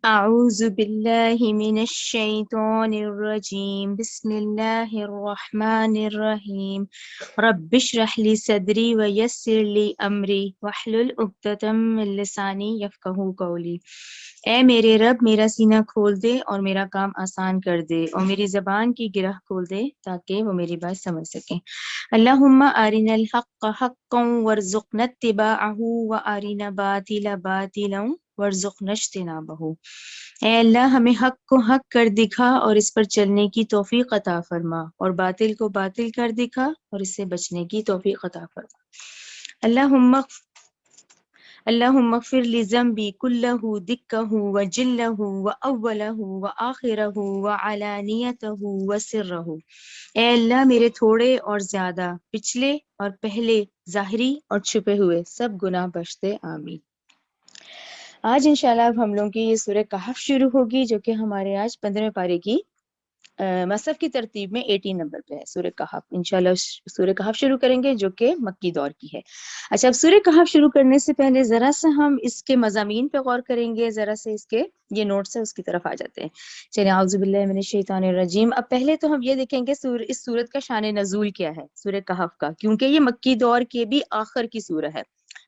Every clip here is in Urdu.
أعوذ بالله من الشيطان الرجيم بسم الله الرحمن الرحيم رب اشرح لي صدري ويسر لي أمري واحلل عقدة من لساني يفقهوا قولي۔ اے میرے رب میرا سینہ کھول دے اور میرا کام آسان کر دے اور میری زبان کی گرہ کھول دے تاکہ وہ میری بات سمجھ سکیں۔ اللہم ارنا الحق حقا وارزقنا اتباعہ وارنا باطلا باطلا وارزقنا اجتنابہ۔ اے اللہ ہمیں حق کو حق کر دکھا اور اس پر چلنے کی توفیق عطا فرما، اور باطل کو باطل کر دکھا اور اس سے بچنے کی توفیق عطا فرما۔ اللہم اللہم اغفر لذنبی کلہ دکہ وجلہ واولہ وآخرہ وعلانیتہ وسرہ۔ اے اللہ میرے تھوڑے اور زیادہ، پچھلے اور پہلے، ظاہری اور چھپے ہوئے سب گناہ بخش دے، آمین۔ آج انشاءاللہ اب ہم لوگوں کی یہ سورہ کہف شروع ہوگی، جو کہ ہمارے آج 15ویں پارے کی مصحف کی ترتیب میں 18 نمبر پہ ہے سورہ کہف۔ انشاءاللہ سورہ کہف شروع کریں گے جو کہ مکی دور کی ہے۔ اچھا، اب سورہ کہف شروع کرنے سے پہلے ذرا سا ہم اس کے مضامین پہ غور کریں گے، ذرا سے اس کے یہ نوٹس ہے اس کی طرف آ جاتے ہیں۔ چلیے، اعوذ باللہ من الشیطان الرجیم۔ اب پہلے تو ہم یہ دیکھیں گے اس سورت کا شان نزول کیا ہے سورہ کہف کا، کیونکہ یہ مکی دور کے بھی آخر کی سورہ ہے۔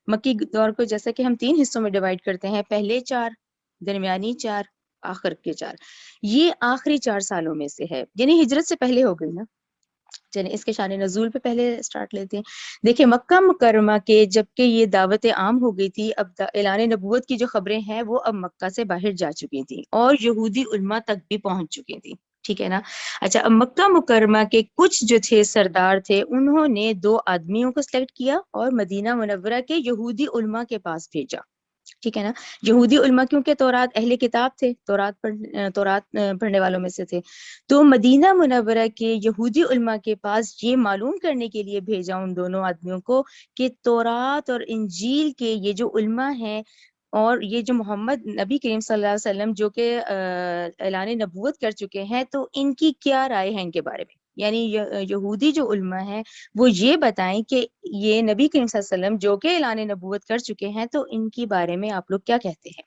مکی دور کو جیسا کہ ہم 3 حصوں میں ڈیوائڈ کرتے ہیں، پہلے 4، درمیانی 4، آخر کے 4۔ یہ آخری 4 سالوں میں سے ہے، یعنی ہجرت سے پہلے ہو گئی نا۔ چلیں اس کے شان نزول پہ پہلے سٹارٹ لیتے ہیں۔ دیکھیں، مکہ مکرمہ کے جبکہ یہ دعوت عام ہو گئی تھی، اب اعلان نبوت کی جو خبریں ہیں وہ اب مکہ سے باہر جا چکی تھی اور یہودی علماء تک بھی پہنچ چکی تھی، ٹھیک ہے نا۔ اچھا، اب مکہ مکرمہ کے کچھ جو تھے سردار تھے، انہوں نے 2 آدمیوں کو سلیکٹ کیا اور مدینہ منورہ کے یہودی علماء کے پاس بھیجا، ٹھیک ہے نا۔ یہودی علماء کیونکہ تورات اہل کتاب تھے، تورات پڑھنے والوں میں سے تھے، تو مدینہ منورہ کے یہودی علماء کے پاس یہ معلوم کرنے کے لیے بھیجا ان دونوں آدمیوں کو کہ تورات اور انجیل کے یہ جو علماء ہیں اور یہ جو محمد نبی کریم صلی اللہ علیہ وسلم جو کہ اعلان نبوت کر چکے ہیں، تو ان کی کیا رائے ہے ان کے بارے میں۔ یعنی یہودی جو علماء ہیں وہ یہ بتائیں کہ یہ نبی کریم صلی اللہ علیہ وسلم جو کہ اعلان نبوت کر چکے ہیں، تو ان کی بارے میں آپ لوگ کیا کہتے ہیں۔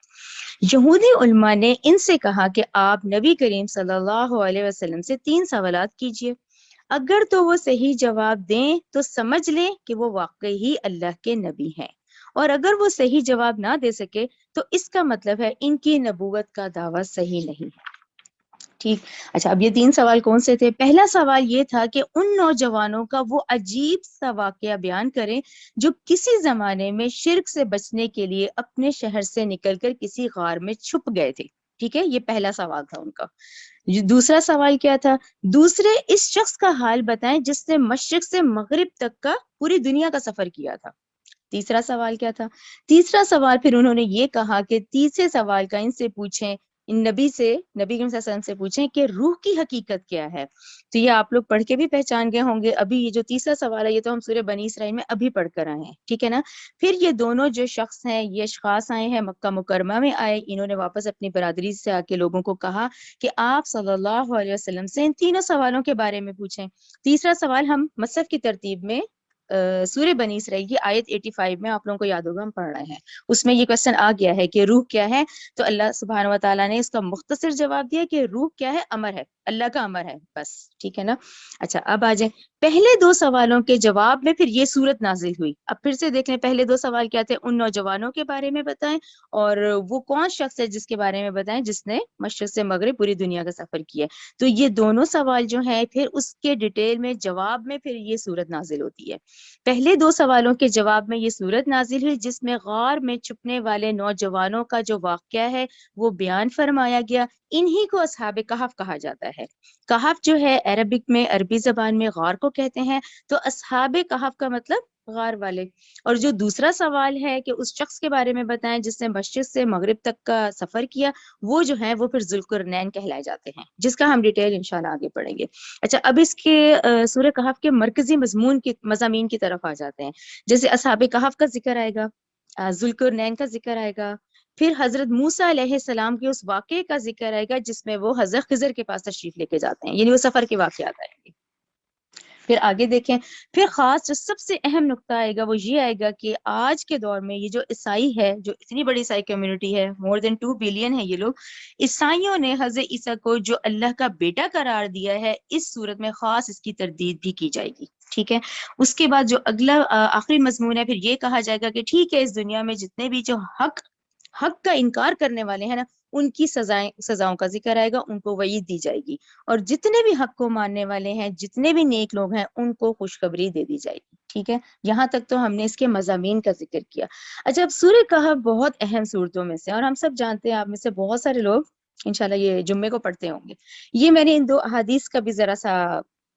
یہودی علماء نے ان سے کہا کہ آپ نبی کریم صلی اللہ علیہ وسلم سے 3 سوالات کیجئے، اگر تو وہ صحیح جواب دیں تو سمجھ لیں کہ وہ واقعی ہی اللہ کے نبی ہیں، اور اگر وہ صحیح جواب نہ دے سکے تو اس کا مطلب ہے ان کی نبوت کا دعویٰ صحیح نہیں ہے، ٹھیک۔ اچھا، اب یہ 3 سوال کون سے تھے؟ پہلا سوال یہ تھا کہ ان نوجوانوں کا وہ عجیب سا واقعہ بیان کریں جو کسی زمانے میں شرک سے بچنے کے لیے اپنے شہر سے نکل کر کسی غار میں چھپ گئے تھے، ٹھیک ہے۔ یہ پہلا سوال تھا ان کا۔ دوسرا سوال کیا تھا؟ دوسرے اس شخص کا حال بتائیں جس نے مشرق سے مغرب تک کا پوری دنیا کا سفر کیا تھا۔ تیسرا سوال کیا تھا؟ تیسرا سوال پھر انہوں نے یہ کہا کہ تیسرے سوال کا ان سے پوچھیں، ان نبی کریم صلی اللہ علیہ وسلم سے پوچھیں کہ روح کی حقیقت کیا ہے۔ تو یہ آپ لوگ پڑھ کے بھی پہچان گئے ہوں گے۔ ابھی یہ جو تیسرا سوال ہے یہ تو ہم سورہ بنی اسرائیل میں ابھی پڑھ کر آئے ہیں، ٹھیک ہے نا۔ پھر یہ دونوں جو شخص ہیں، یہ اشخاص آئے ہیں، مکہ مکرمہ میں آئے، انہوں نے واپس اپنی برادری سے آ کے لوگوں کو کہا کہ آپ صلی اللہ علیہ وسلم سے ان تینوں سوالوں کے بارے میں پوچھیں۔ تیسرا سوال ہم مصحف کی ترتیب میں سورہ بنی اسرائیل کی آیت 85 میں آپ لوگوں کو یاد ہوگا ہم پڑھ رہے ہیں، اس میں یہ کوسچن آ گیا ہے کہ روح کیا ہے، تو اللہ سبحانہ و تعالیٰ نے اس کا مختصر جواب دیا کہ روح کیا ہے؟ امر ہے، اللہ کا امر ہے، بس، ٹھیک ہے نا۔ اچھا، اب آ جائیں پہلے 2 سوالوں کے جواب میں پھر یہ سورت نازل ہوئی۔ اب پھر سے دیکھ لیں، پہلے 2 سوال کیا تھے؟ ان نوجوانوں کے بارے میں بتائیں، اور وہ کون شخص ہے جس کے بارے میں بتائیں جس نے مشرق سے مغرب پوری دنیا کا سفر کیا۔ تو یہ دونوں سوال جو ہیں پھر اس کے ڈیٹیل میں جواب میں پھر یہ سورت نازل ہوتی ہے۔ پہلے 2 سوالوں کے جواب میں یہ سورت نازل ہوئی جس میں غار میں چھپنے والے نوجوانوں کا جو واقعہ ہے وہ بیان فرمایا گیا۔ انہی کو اصحاب کہف کہا جاتا ہے۔ کہف جو ہے عربک میں، عربی زبان میں غار کو کہتے ہیں، تو اصحاب کہف کا مطلب غار والے۔ اور جو دوسرا سوال ہے کہ اس شخص کے بارے میں بتائیں جس نے مشرق سے مغرب تک کا سفر کیا، وہ جو ہیں وہ پھر ذوالقرنین کہلائے جاتے ہیں، جس کا ہم ڈیٹیل انشاءاللہ آگے پڑھیں گے۔ اچھا، اب اس کے سورہ کہف کے مرکزی مضامین کی طرف آ جاتے ہیں۔ جیسے اصحاب کہف کا ذکر آئے گا، ذوالقرنین کا ذکر آئے گا، پھر حضرت موسیٰ علیہ السلام کے اس واقعے کا ذکر آئے گا جس میں وہ حضرت خضر کے پاس تشریف لے کے جاتے ہیں، یعنی وہ سفر کے واقعات آئیں گے۔ پھر آگے دیکھیں، پھر خاص جو سب سے اہم نقطہ آئے گا وہ یہ آئے گا کہ آج کے دور میں یہ جو عیسائی ہے، جو اتنی بڑی عیسائی کمیونٹی ہے، مور دین 2 بلین ہے یہ لوگ، عیسائیوں نے حضرت عیسیٰ کو جو اللہ کا بیٹا قرار دیا ہے، اس صورت میں خاص اس کی تردید بھی کی جائے گی. ٹھیک ہے. اس کے بعد جو اگلا آخری مضمون ہے، پھر یہ کہا جائے گا کہ ٹھیک ہے، اس دنیا میں جتنے بھی جو حق کا انکار کرنے والے ہیں نا، ان کی سزاؤں کا ذکر آئے گا، ان کو وعید دی جائے گی، اور جتنے بھی حق کو ماننے والے ہیں، جتنے بھی نیک لوگ ہیں، ان کو خوشخبری دے دی جائے گی. ٹھیک ہے. یہاں تک تو ہم نے اس کے مضامین کا ذکر کیا. اچھا، اب سورہ کہف بہت اہم صورتوں میں سے، اور ہم سب جانتے ہیں، آپ میں سے بہت سارے لوگ انشاءاللہ یہ جمعے کو پڑھتے ہوں گے. یہ میں نے ان 2 احادیث کا بھی ذرا سا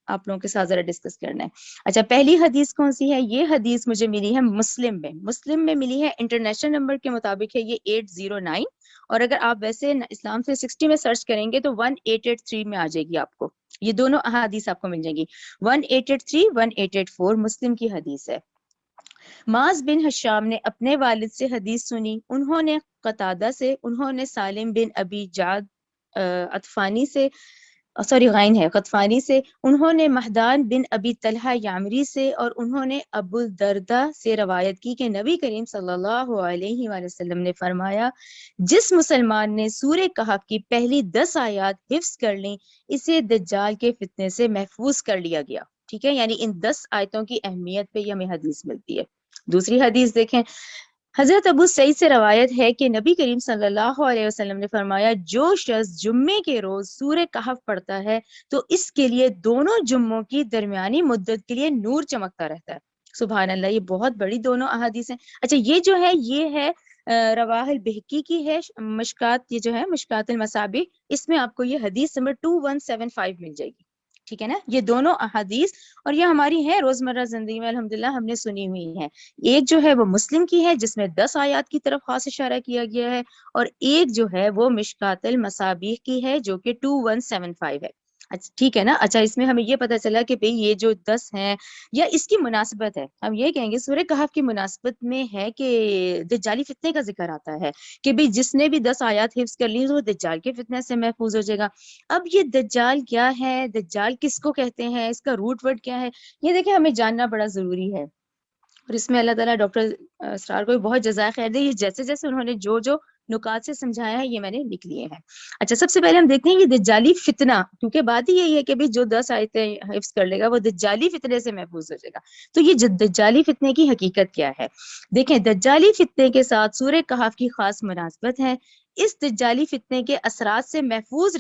آپ لوگوں کے ساتھ ذرا ڈسکس کرنا ہے. اچھا، پہلی حدیث کون سی ہے؟ یہ حدیث مجھے ملی ہے مسلم میں ملی ہے. انٹرنیشنل نمبر کے مطابق ہے یہ 809، اور اگر آپ ویسے اسلام 360 میں سرچ کریں گے تو 1883 میں آ جائے گی آپ کو. یہ دونوں احادیث آپ کو مل جائیں گی. 1883 1884 مسلم کی حدیث ہے. معاذ بن ہشام نے اپنے والد سے حدیث سنی، انہوں نے قتادہ سے، انہوں نے سالم بن ابی جعد عطفانی سے، غائن ہے قطفانی سے، انہوں نے مہدان بن ابی طلحہ یامری سے، اور انہوں نے ابو الدرداء سے روایت کی کہ نبی کریم صلی اللہ علیہ وآلہ وسلم نے فرمایا، جس مسلمان نے سورہ کہف کی پہلی 10 آیات حفظ کر لیں، اسے دجال کے فتنے سے محفوظ کر لیا گیا. ٹھیک ہے. یعنی ان 10 آیتوں کی اہمیت پہ یہ ہمیں حدیث ملتی ہے. دوسری حدیث دیکھیں، حضرت ابو سعید سے روایت ہے کہ نبی کریم صلی اللہ علیہ وسلم نے فرمایا، جو شخص جمعے کے روز سورہ کہف پڑھتا ہے تو اس کے لیے دونوں جمعوں کی درمیانی مدت کے لیے نور چمکتا رہتا ہے. سبحان اللہ، یہ بہت بڑی دونوں احادیث ہیں. اچھا، یہ جو ہے یہ ہے رواہ البہقی کی ہے، مشکات، یہ جو ہے مشکات المصابیح، اس میں آپ کو یہ حدیث نمبر 2175 مل جائے گی. ٹھیک ہے نا. یہ دونوں احادیث، اور یہ ہماری ہے روزمرہ زندگی میں الحمدللہ ہم نے سنی ہوئی ہیں. ایک جو ہے وہ مسلم کی ہے جس میں 10 آیات کی طرف خاص اشارہ کیا گیا ہے، اور ایک جو ہے وہ مشکات المصابیح کی ہے جو کہ 2175 ہے. اچھا ٹھیک ہے نا. اچھا، اس میں ہمیں یہ پتہ چلا کہ بھئی یہ جو 10 ہیں، یا اس کی مناسبت ہے، ہم یہ کہیں گے سورہ کہف کی مناسبت میں ہے کہ دجالی فتنے کا ذکر آتا ہے کہ بھئی جس نے بھی 10 آیات حفظ کر لی تو وہ دجال کے فتنے سے محفوظ ہو جائے گا. اب یہ دجال کیا ہے، دجال کس کو کہتے ہیں، اس کا روٹ ورڈ کیا ہے، یہ دیکھیں ہمیں جاننا بڑا ضروری ہے. اور اس میں اللہ تعالیٰ ڈاکٹر اسرار کو بھی بہت جزائے خیر دے. یہ جیسے جیسے انہوں نے جو نکات سے سمجھایا ہے یہ میں نے لکھ لیے ہیں. اچھا، سب سے پہلے ہم دیکھتے ہیں یہ دجالی فتنہ، کیونکہ بات ہی یہی ہے کہ بھی جو 10 آیتیں حفظ کر لے گا وہ دجالی فتنے سے محفوظ ہو جائے گا. تو یہ دجالی فتنے کی حقیقت کیا ہے؟ دیکھیں، دجالی فتنے کے ساتھ سورہ کہف کی خاص مناسبت ہے. اس دجالی فتنے کے اثرات سے محفوظ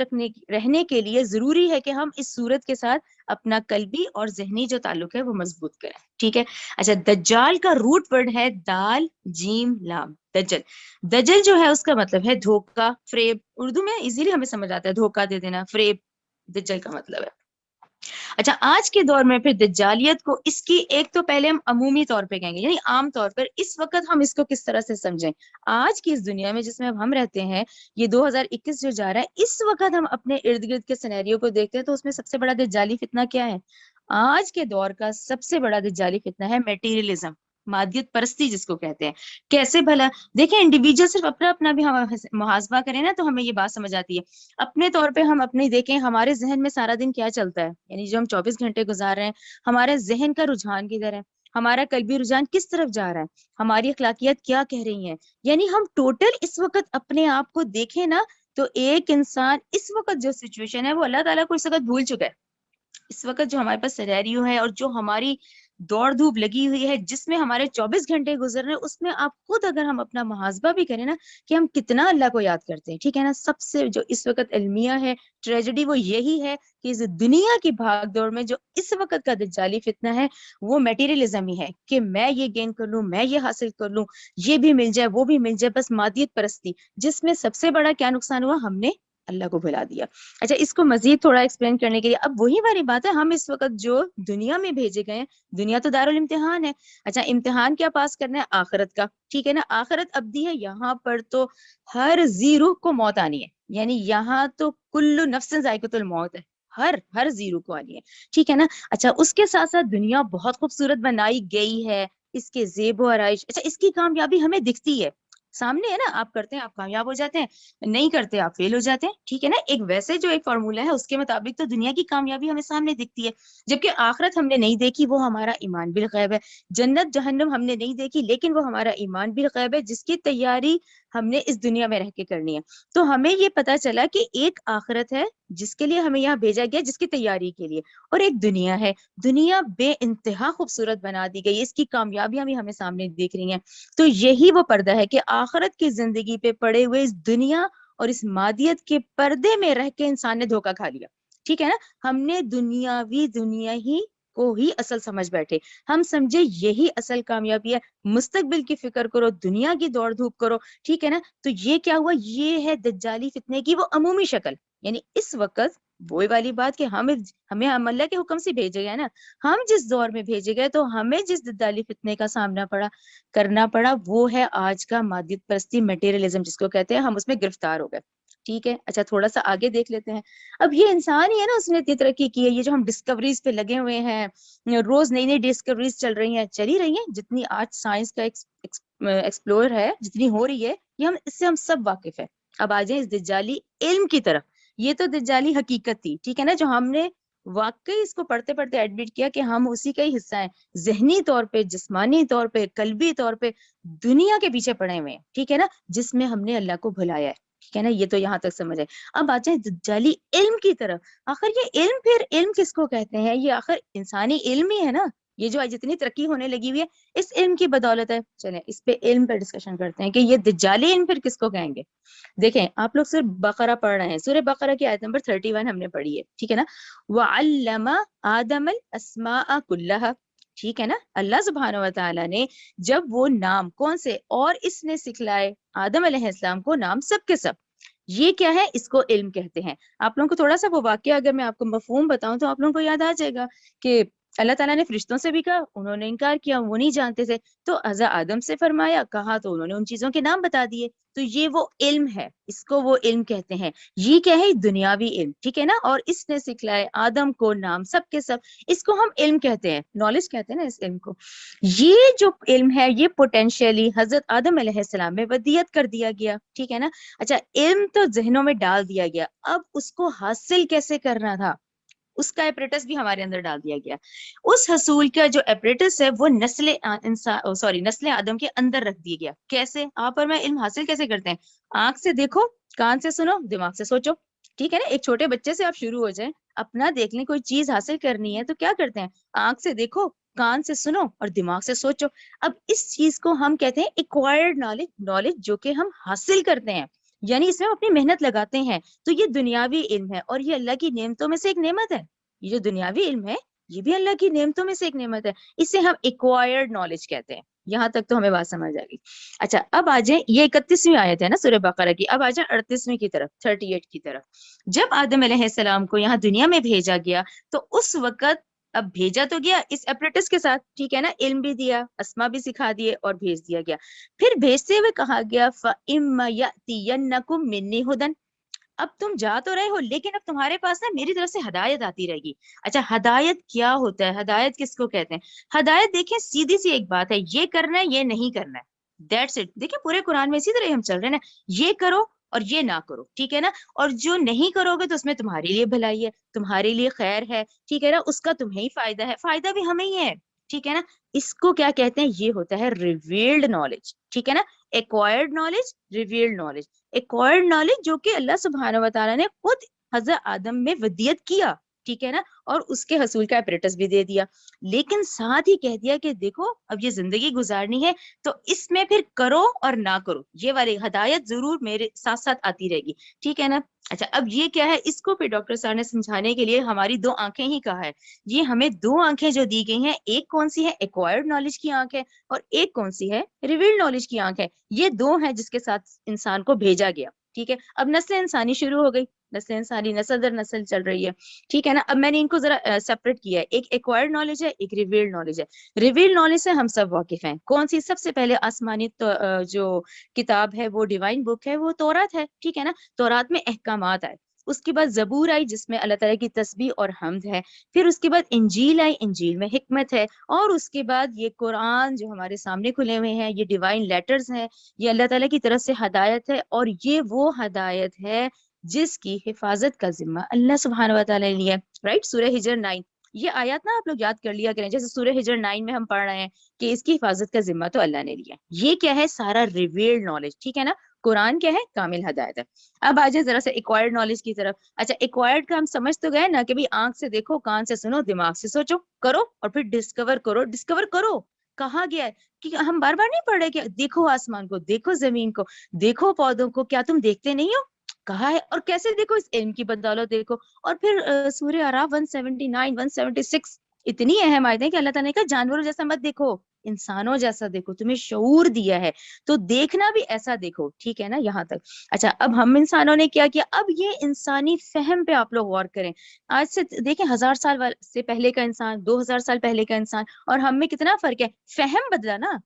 رہنے کے لیے ضروری ہے کہ ہم اس صورت کے ساتھ اپنا قلبی اور ذہنی جو تعلق ہے وہ مضبوط کریں. ٹھیک ہے. اچھا، دجال کا روٹ ورڈ ہے دال جیم لام. دجل جو ہے اس کا مطلب ہے دھوکا، فریب. اردو میں ایزیلی ہمیں سمجھ آتا ہے، دھوکا دے دینا، فریب دجل کا مطلب ہے. اچھا، آج کے دور میں پھر دجالیت کو اس کی ایک تو پہلے ہم عمومی طور پہ کہیں گے، یعنی عام طور پر اس وقت ہم اس کو کس طرح سے سمجھیں. آج کی اس دنیا میں جس میں اب ہم رہتے ہیں، یہ 2021 جو جا رہا ہے، اس وقت ہم اپنے ارد گرد کے سینیریو کو دیکھتے ہیں تو اس میں سب سے بڑا دجالی فتنہ کیا ہے؟ آج کے دور کا سب سے بڑا دجالی فتنہ ہے میٹیریلزم، مادیت پرستی جس کو کہتے ہیں. کیسے بھلا؟ دیکھیں، انڈیویجول صرف اپنا بھی ہم محاسبہ کریں نا تو ہمیں یہ بات سمجھ آتی ہے. اپنے طور پہ ہم اپنے دیکھیں، ہمارے ذہن میں سارا دن کیا چلتا ہے، یعنی جو ہم 24 گھنٹے گزار رہے ہیں، ہمارے ذہن کا رجحان کدھر ہے، ہمارا قلبی رجحان کس طرف جا رہا ہے، ہماری اخلاقیات کیا کہہ رہی ہیں. یعنی ہم ٹوٹل اس وقت اپنے آپ کو دیکھیں نا تو ایک انسان اس وقت جو سچویشن ہے وہ اللہ تعالیٰ کو اس وقت بھول چکا ہے. اس وقت جو ہمارے پاس سینیریو ہے اور جو ہماری دوڑ دھوپ لگی ہوئی ہے، جس میں ہمارے 24 گھنٹے گزر رہے ہیں، اس میں آپ خود اگر ہم اپنا محاسبہ بھی کریں نا کہ ہم کتنا اللہ کو یاد کرتے ہیں. ٹھیک ہے نا. سب سے جو اس وقت المیہ ہے، ٹریجڈی، وہ یہی ہے کہ اس دنیا کی بھاگ دوڑ میں جو اس وقت کا دجالی فتنہ ہے وہ میٹیریلزم ہی ہے کہ میں یہ گین کر لوں، میں یہ حاصل کر لوں، یہ بھی مل جائے، وہ بھی مل جائے، بس مادیت پرستی، جس میں سب سے بڑا کیا نقصان ہوا، ہم نے اللہ کو بھلا دیا. اچھا، اس کو مزید تھوڑا ایکسپلین کرنے کے لیے اب وہی والی بات ہے، ہم اس وقت جو دنیا میں بھیجے گئے ہیں، دنیا تو دارالامتحان ہے. اچھا، امتحان کیا پاس کرنا ہے؟ آخرت کا. ٹھیک ہے نا. آخرت ابدی ہے، یہاں پر تو ہر ذی روح کو موت آنی ہے، یعنی یہاں تو کل نفس ذائقۃ الموت ہے، ہر ذی روح کو آنی ہے. ٹھیک ہے نا. اچھا، اس کے ساتھ ساتھ دنیا بہت خوبصورت بنائی گئی ہے، اس کے زیب و آرائش. اچھا، اس کی کامیابی ہمیں دکھتی ہے. سامنے ہے نا، آپ کرتے ہیں آپ کامیاب ہو جاتے ہیں، نہیں کرتے آپ فیل ہو جاتے ہیں، ٹھیک ہے نا. ایک ویسے جو ایک فارمولا ہے اس کے مطابق تو دنیا کی کامیابی ہمیں سامنے دکھتی ہے، جبکہ آخرت ہم نے نہیں دیکھی، وہ ہمارا ایمان بالغیب ہے. جنت جہنم ہم نے نہیں دیکھی، لیکن وہ ہمارا ایمان بالغیب ہے، جس کی تیاری ہم نے اس دنیا میں رہ کے کرنی ہے. تو ہمیں یہ پتا چلا کہ ایک آخرت ہے جس کے لیے ہمیں یہاں بھیجا گیا، جس کی تیاری کے لیے، اور ایک دنیا ہے. دنیا بے انتہا خوبصورت بنا دی گئی، اس کی کامیابیاں بھی ہمیں سامنے دیکھ رہی ہیں. تو یہی وہ پردہ ہے کہ آخرت کی زندگی پہ پڑے ہوئے اس دنیا اور اس مادیت کے پردے میں رہ کے انسان نے دھوکا کھا لیا. ٹھیک ہے نا، ہم نے دنیا ہی کو ہی اصل سمجھ بیٹھے. ہم سمجھے یہی اصل کامیابی ہے. مستقبل کی فکر کرو، دنیا کی دوڑ دھوپ کرو. ٹھیک ہے نا. تو یہ کیا ہوا، یہ ہے دجالی فتنے کی وہ عمومی شکل. یعنی اس وقت وہی والی بات کہ ہمیں اللہ کے حکم سے بھیجے گئے نا، ہم جس دور میں بھیجے گئے تو ہمیں جس دجالی فتنے کا سامنا کرنا پڑا، وہ ہے آج کا مادیت پرستی، میٹیریلزم جس کو کہتے ہیں. ہم اس میں گرفتار ہو گئے. ٹھیک ہے. اچھا تھوڑا سا آگے دیکھ لیتے ہیں. اب یہ انسان ہی ہے نا، اس نے اتنی ترقی کی ہے. یہ جو ہم ڈسکوریز پہ لگے ہوئے ہیں، روز نئی نئی ڈسکوریز چل رہی رہی ہیں. جتنی آج سائنس کا ایکسپلور ہے، جتنی ہو رہی ہے، یہ اس سے ہم سب واقف ہے. اب آ جائیں اس دجالی علم کی طرف. یہ تو دجالی حقیقت تھی، ٹھیک ہے نا، جو ہم نے واقعی اس کو پڑھتے پڑھتے ایڈمٹ کیا کہ ہم اسی کا ہی حصہ ہیں. ذہنی طور پہ، جسمانی طور پہ، قلبی طور پہ دنیا کے پیچھے پڑے ہوئے ہیں. ٹھیک ہے نا، جس میں ہم نے اللہ کو بھلایا ہے. ٹھیک ہے نا، یہ تو یہاں تک سمجھ ہے. اب آ جائیں دجالی علم کی طرف. آخر یہ علم، پھر علم کس کو کہتے ہیں؟ یہ آخر انسانی علم ہی ہے نا. یہ جو جتنی ترقی ہونے لگی ہوئی ہے، اس علم کی بدولت ہے. چلیں اس پہ علم پہ ڈسکشن کرتے ہیں کہ یہ دجالی علم پھر کس کو کہیں گے. دیکھیں آپ لوگ صرف بقرہ پڑھ رہے ہیں، سورہ بقرہ کی آیت نمبر 31 ہم نے پڑھی ہے. ٹھیک ہے نا. وَعَلَّمَ آدَمَ الْأَسْمَاءَ كُلَّهَا. ٹھیک ہے نا. اللہ سبحانہ و تعالیٰ نے جب وہ نام کون سے، اور اس نے سکھلائے آدم علیہ السلام کو نام سب کے سب. یہ کیا ہے، اس کو علم کہتے ہیں. آپ لوگوں کو تھوڑا سا وہ واقعہ اگر میں آپ کو مفہوم بتاؤں تو آپ لوگوں کو یاد آ جائے گا کہ اللہ تعالیٰ نے فرشتوں سے بھی کہا، انہوں نے انکار کیا، وہ نہیں جانتے تھے. تو حضرت آدم سے فرمایا، کہا تو انہوں نے ان چیزوں کے نام بتا دیے. تو یہ وہ علم ہے، اس کو وہ علم کہتے ہیں. یہ کیا ہے، دنیاوی علم. ٹھیک ہے نا. اور اس نے سکھلائے آدم کو نام سب کے سب. اس کو ہم علم کہتے ہیں، نالج کہتے ہیں نا اس علم کو. یہ جو علم ہے، یہ پوٹینشیلی حضرت آدم علیہ السلام میں ودیت کر دیا گیا. ٹھیک ہے نا. اچھا علم تو ذہنوں میں ڈال دیا گیا، اب اس کو حاصل کیسے کرنا تھا، اس کا اپریٹس بھی ہمارے اندر ڈال دیا گیا. اس حصول کا جو اپریٹس ہے وہ نسل آدم کے اندر رکھ دیا گیا. کیسے؟ آپ اور میں علم حاصل کیسے کرتے ہیں؟ آنکھ سے دیکھو، کان سے سنو، دماغ سے سوچو. ٹھیک ہے نا. ایک چھوٹے بچے سے آپ شروع ہو جائیں، اپنا دیکھ لیں کوئی چیز حاصل کرنی ہے تو کیا کرتے ہیں؟ آنکھ سے دیکھو، کان سے سنو اور دماغ سے سوچو. اب اس چیز کو ہم کہتے ہیں ایکوائرڈ نالج جو کہ ہم حاصل کرتے ہیں، یعنی اس میں ہم اپنی محنت لگاتے ہیں. تو یہ دنیاوی علم ہے، اور یہ اللہ کی نعمتوں میں سے ایک نعمت ہے. یہ جو دنیاوی علم ہے، یہ بھی اللہ کی نعمتوں میں سے ایک نعمت ہے. اسے ہم ایکوائرڈ نالج کہتے ہیں. یہاں تک تو ہمیں بات سمجھ آ گئی. اچھا اب آ جائیں، یہ 31ویں آیت ہے نا سورہ بقرہ کی. اب آ جائیں 38ویں کی طرف، 38 کی طرف. جب آدم علیہ السلام کو یہاں دنیا میں بھیجا گیا تو اس وقت، اب بھیجا تو گیا اس اپریٹس کے ساتھ، ٹھیک ہے نا، علم بھی دیا، اسما بھی سکھا دیے اور بھیج دیا گیا. پھر بھیجتے ہوئے کہا گیا فَإِمَّا يَأْتِيَنَّكُم مِّنِّي هُدًى. اب تم جا تو رہے ہو، لیکن اب تمہارے پاس نا میری طرف سے ہدایت آتی رہے گی. اچھا ہدایت کیا ہوتا ہے، ہدایت کس کو کہتے ہیں؟ ہدایت دیکھیں سیدھی سی ایک بات ہے، یہ کرنا ہے، یہ نہیں کرنا ہے، دیٹس اٹ. دیکھیں پورے قرآن میں اسی طرح ہم چل رہے ہیں نا، یہ کرو اور یہ نہ کرو. ٹھیک ہے نا. اور جو نہیں کرو گے تو اس میں تمہارے لیے بھلائی ہے، تمہارے لیے خیر ہے. ٹھیک ہے نا. اس کا تمہیں ہی فائدہ ہے، فائدہ بھی ہمیں ہی ہے. ٹھیک ہے نا. اس کو کیا کہتے ہیں؟ یہ ہوتا ہے ریویلڈ نالج. ٹھیک ہے نا. Acquired knowledge, revealed knowledge. Acquired knowledge جو کہ اللہ سبحانہ و تعالیٰ نے خود حضرت آدم میں ودیت کیا. ٹھیک ہے نا. اور اس کے حصول کا اپریٹس بھی دے دیا، لیکن ساتھ ہی کہہ دیا کہ دیکھو اب یہ زندگی گزارنی ہے تو اس میں پھر کرو اور نہ کرو، یہ والی ہدایت ضرور میرے ساتھ ساتھ آتی رہے گی. ٹھیک ہے نا. اچھا اب یہ کیا ہے، اس کو پھر ڈاکٹر صاحب نے سمجھانے کے لیے ہماری 2 آنکھیں ہی کہا ہے. یہ ہمیں 2 آنکھیں جو دی گئی ہیں، ایک کون سی ہے؟ ایکوائرڈ نالج کی آنکھ ہے، اور ایک کون سی ہے؟ ریویلڈ نالج کی آنکھ ہے. یہ 2 ہیں جس کے ساتھ انسان کو بھیجا گیا. ٹھیک ہے. اب نسل انسانی شروع ہو گئی، نسل انسانی نسل در نسل چل رہی ہے. ٹھیک ہے نا. اب میں نے ان کو ذرا سیپریٹ کیا ہے، ایک ایکوائرڈ نالج ہے، ایک ریویلڈ نالج ہے. ریویلڈ نالج سے ہم سب واقف ہیں. کون سی؟ سب سے پہلے آسمانی جو کتاب ہے، وہ ڈیوائن بک ہے، وہ تورات ہے. ٹھیک ہے نا. تورات میں احکامات آئے، اس کے بعد زبور آئی جس میں اللہ تعالیٰ کی تسبیح اور حمد ہے، پھر اس کے بعد انجیل آئی، انجیل میں حکمت ہے، اور اس کے بعد یہ قرآن جو ہمارے سامنے کھلے ہوئے ہیں، یہ ڈیوائن لیٹرز ہیں، یہ اللہ تعالیٰ کی طرف سے ہدایت ہے، اور یہ وہ ہدایت ہے جس کی حفاظت کا ذمہ اللہ سبحانہ و تعالیٰ نے لیا ہے، رائٹ؟ سورہ ہجر 9 یہ آیات نا آپ لوگ یاد کر لیا کریں، جیسے سورہ ہجر 9 میں ہم پڑھ رہے ہیں کہ اس کی حفاظت کا ذمہ تو اللہ نے لیا ہے۔ یہ کیا ہے؟ سارا ریویلڈ نالج، ٹھیک ہے نا؟ قرآن کیا ہے؟ کامل ہدایت ہے۔ اب آ جائے ذرا سے ایکوائرڈ نالج کی طرف۔ اچھا ایکوائرڈ کا ہم سمجھ تو گئے نا کہ بھی آنکھ سے دیکھو، کان سے سنو، دماغ سے سوچو، کرو، اور پھر ڈسکور کرو۔ ڈسکور کرو کہا گیا ہے کہ ہم بار بار نہیں پڑھ رہے کہ دیکھو آسمان کو، دیکھو زمین کو، دیکھو پودوں کو، کیا تم دیکھتے نہیں ہو؟ کہا ہے، اور کیسے دیکھو؟ اس علم کی بدولت دیکھو۔ اور پھر سورہ اعراف 179 176 اتنی اہم آیت ہے کہ اللہ تعالیٰ نے کہا جانوروں جیسا مت دیکھو، انسانوں جیسا دیکھو، تمہیں شعور دیا ہے تو دیکھنا بھی ایسا دیکھو، ٹھیک ہے نا یہاں تک؟ اچھا اب ہم انسانوں نے کیا کیا؟ اب یہ انسانی فہم پہ آپ لوگ غور کریں۔ آج سے دیکھیں 1000 سال سے پہلے کا انسان، 2000 سال پہلے کا انسان، اور ہم میں کتنا فرق ہے؟ فہم بدلا نا،